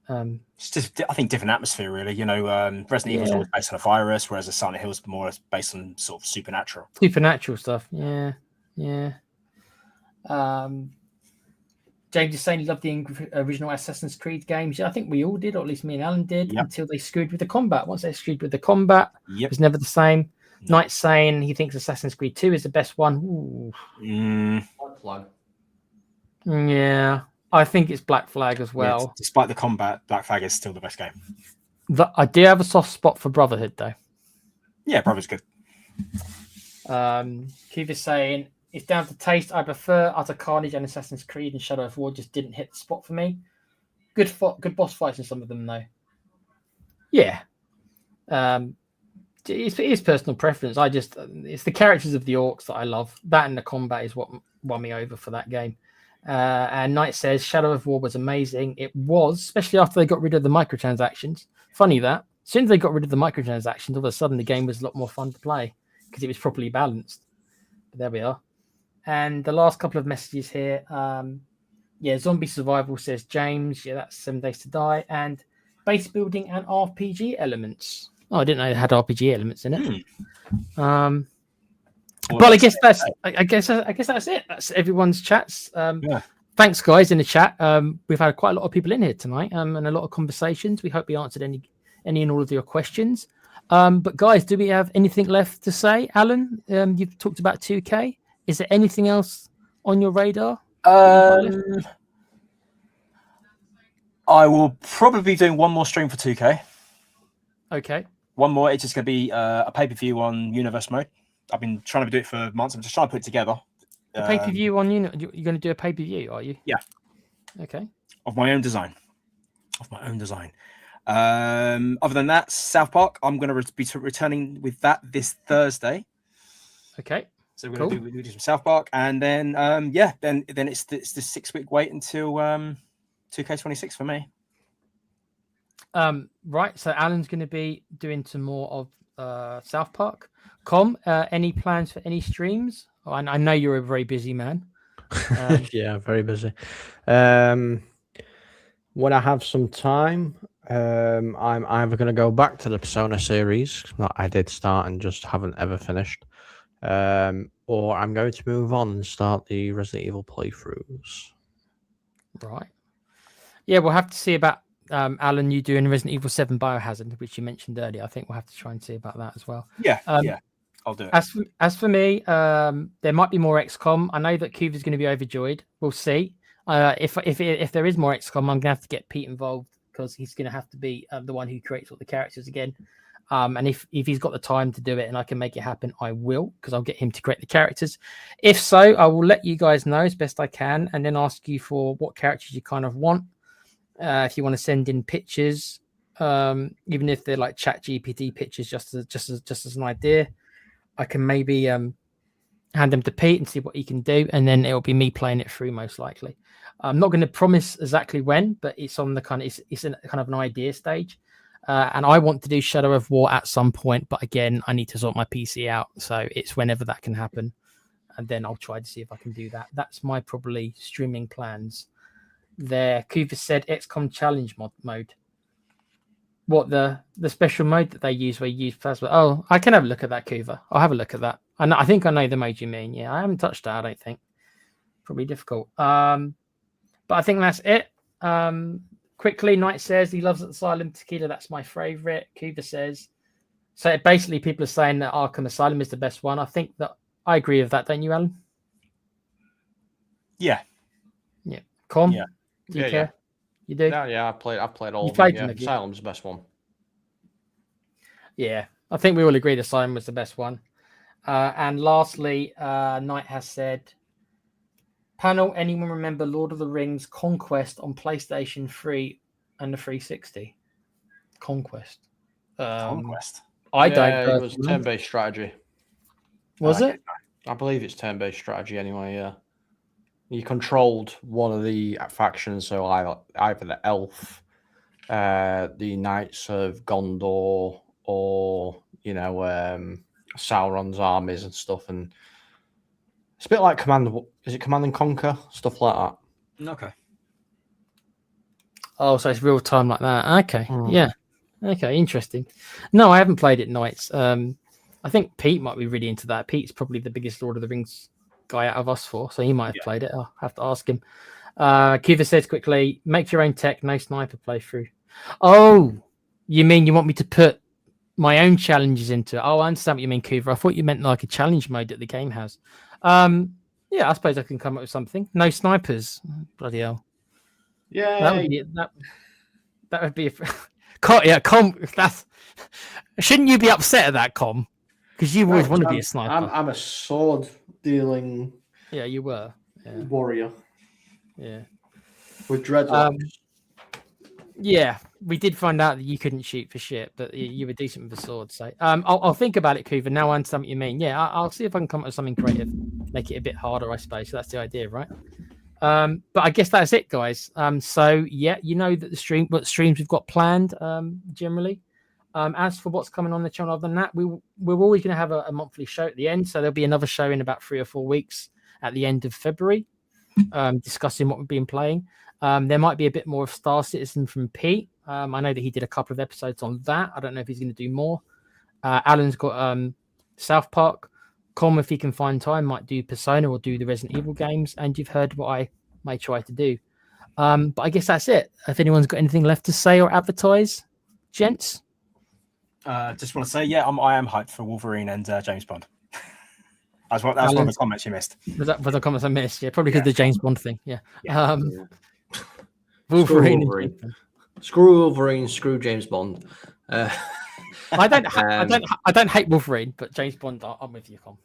It's just, I think, different atmosphere, really. You know, Resident Evil is always based on a virus, whereas the Silent Hill is more based on sort of supernatural stuff. Yeah. James is saying he loved the original Assassin's Creed games. Yeah, I think we all did, or at least me and Alan did, until they screwed with the combat. Once they screwed with the combat, it was never the same. No. Knight's saying he thinks Assassin's Creed 2 is the best one. Black Flag. Yeah, I think it's Black Flag as well. Yeah, despite the combat, Black Flag is still the best game. I do have a soft spot for Brotherhood, though. Yeah, Brotherhood's good. Keith is saying, it's down to taste. I prefer Utter Carnage and Assassin's Creed, and Shadow of War just didn't hit the spot for me. Good boss fights in some of them, though. Yeah. It's personal preference. It's the characters of the orcs that I love. That and the combat is what won me over for that game. And Knight says Shadow of War was amazing. It was, especially after they got rid of the microtransactions. Funny that. As soon as they got rid of the microtransactions, all of a sudden the game was a lot more fun to play because it was properly balanced. But there we are. And the last couple of messages here. Zombie Survival says James. Yeah, that's 7 Days to Die. And base building and RPG elements. Oh, I didn't know it had RPG elements in it. Well, I guess that's it. That's everyone's chats. Thanks, guys, in the chat. We've had quite a lot of people in here tonight, and a lot of conversations. We hope we answered any and all of your questions. But guys, do we have anything left to say? Alan, you've talked about 2K. Is there anything else on your radar? I will probably be doing one more stream for 2K. Okay. One more. It's just going to be a pay-per-view on Universe Mode. I've been trying to do it for months. I'm just trying to put it together. A pay-per-view on You're going to do a pay-per-view, are you? Yeah. Okay. Of my own design. Other than that, South Park, I'm going to be returning with that this Thursday. Okay. So we're going to do some South Park, and then then it's the 6-week wait until 2K26 for me. Right. So Alan's going to be doing some more of South Park. Any plans for any streams? Oh, I know you're a very busy man. Yeah, very busy. When I have some time, I'm either going to go back to the Persona series that I did start and just haven't ever finished, or I'm going to move on and start the Resident Evil playthroughs. Right. Yeah, we'll have to see about Alan, you doing Resident Evil 7 Biohazard, which you mentioned earlier. I think we'll have to try and see about that as well. Yeah, I'll do it. As for me, there might be more XCOM. I know that Cuve is going to be overjoyed. We'll see. If there is more XCOM, I'm going to have to get Pete involved because he's going to have to be the one who creates all the characters again. And if he's got the time to do it and I can make it happen, I will, because I'll get him to create the characters. If so, I will let you guys know as best I can, and then ask you for what characters you kind of want. If you want to send in pictures, even if they're like ChatGPT pictures, just as an idea, I can maybe hand them to Pete and see what he can do, and then it'll be me playing it through most likely. I'm not going to promise exactly when, but it's on the it's in kind of an idea stage. And I want to do Shadow of War at some point, but again, I need to sort my PC out, so it's whenever that can happen, and then I'll try to see if I can do that. That's my probably streaming plans. There, Kuva said XCOM challenge mode. What the special mode that they use where you use plasma? Oh, I can have a look at that, Kuva. I'll have a look at that. I think I know the mode you mean. Yeah, I haven't touched that. I don't think. Probably difficult. But I think that's it. Quickly, Knight says he loves Asylum Tequila. That's my favorite. Kuva says so. Basically, people are saying that Arkham Asylum is the best one. I think that I agree with that. Don't you, Alan? Yeah. Yeah. Yeah. Do you care? You do? No, yeah, I've played all of them. Yeah, Asylum's the best one. Yeah, I think we all agreed Asylum was the best one. And lastly, Knight has said, panel, anyone remember Lord of the Rings Conquest on PlayStation 3 and the 360? Conquest. Conquest? I don't. It was turn-based strategy. Was it? I believe it's turn-based strategy anyway, yeah. You controlled one of the factions, so either the elf, the Knights of Gondor, or Sauron's armies and stuff. And it's a bit like Command and Conquer, stuff like that. Okay. Oh, so it's real time like that. Okay, yeah. Okay, interesting. No, I haven't played it nights. I think Pete might be really into that. Pete's probably the biggest Lord of the Rings guy out of us four, so he might have played it. I'll have to ask him. Kiva says quickly, make your own tech, no sniper playthrough. Oh, you mean you want me to put my own challenges into it? Oh, I understand what you mean, Kiva. I thought you meant like a challenge mode that the game has. Yeah, I suppose I can come up with something. No snipers. Bloody hell. Yeah. That would be Com. That's shouldn't you be upset at that, Com? Because you always want to be a sniper. I'm a sword dealing. Yeah, you were warrior. Yeah, with dreadlocks. Yeah, we did find out that you couldn't shoot for shit, but you were decent with a sword. So I'll think about it, Kuva. Now I understand what you mean. Yeah, I'll see if I can come up with something creative, make it a bit harder, I suppose. So that's the idea, right? But I guess that's it, guys. So yeah, you know that what streams we've got planned, generally. As for what's coming on the channel, other than that, we're always going to have a monthly show at the end. So there'll be another show in about 3 or 4 weeks at the end of February, discussing what we've been playing. There might be a bit more of Star Citizen from Pete. I know that he did a couple of episodes on that. I don't know if he's going to do more. Alan's got South Park. Com, if he can find time, might do Persona or do the Resident Evil games. And you've heard what I may try to do. But I guess that's it. If anyone's got anything left to say or advertise, gents? Just want to say, I am hyped for Wolverine and James Bond. That's one of the comments you missed. Was that the comments I missed? Yeah, probably because the James Bond thing. Yeah. Wolverine. Screw Wolverine. Screw James Bond. I don't hate Wolverine, but James Bond, I'm with you, Com.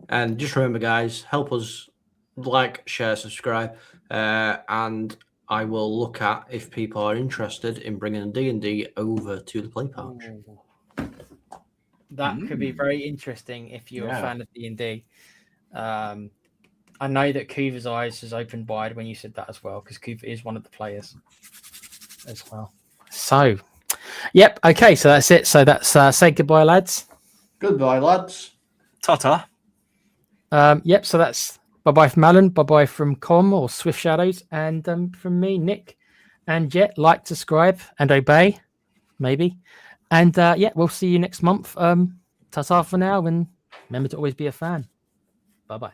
And just remember, guys, help us like, share, subscribe, and I will look at if people are interested in bringing D&D over to the Playpouch. That could be very interesting if you're a fan of D&D. I know that Kuva's eyes has opened wide when you said that as well, because Kuva is one of the players as well. So, yep. Okay, so that's it. So that's say goodbye, lads. Goodbye, lads. Ta-ta. Yep. So that's bye-bye from Alan, bye-bye from Com or Swift Shadows, and from me, Nick. And like, subscribe, and obey, maybe. And we'll see you next month. Ta-ta for now, and remember to always be a fan. Bye-bye.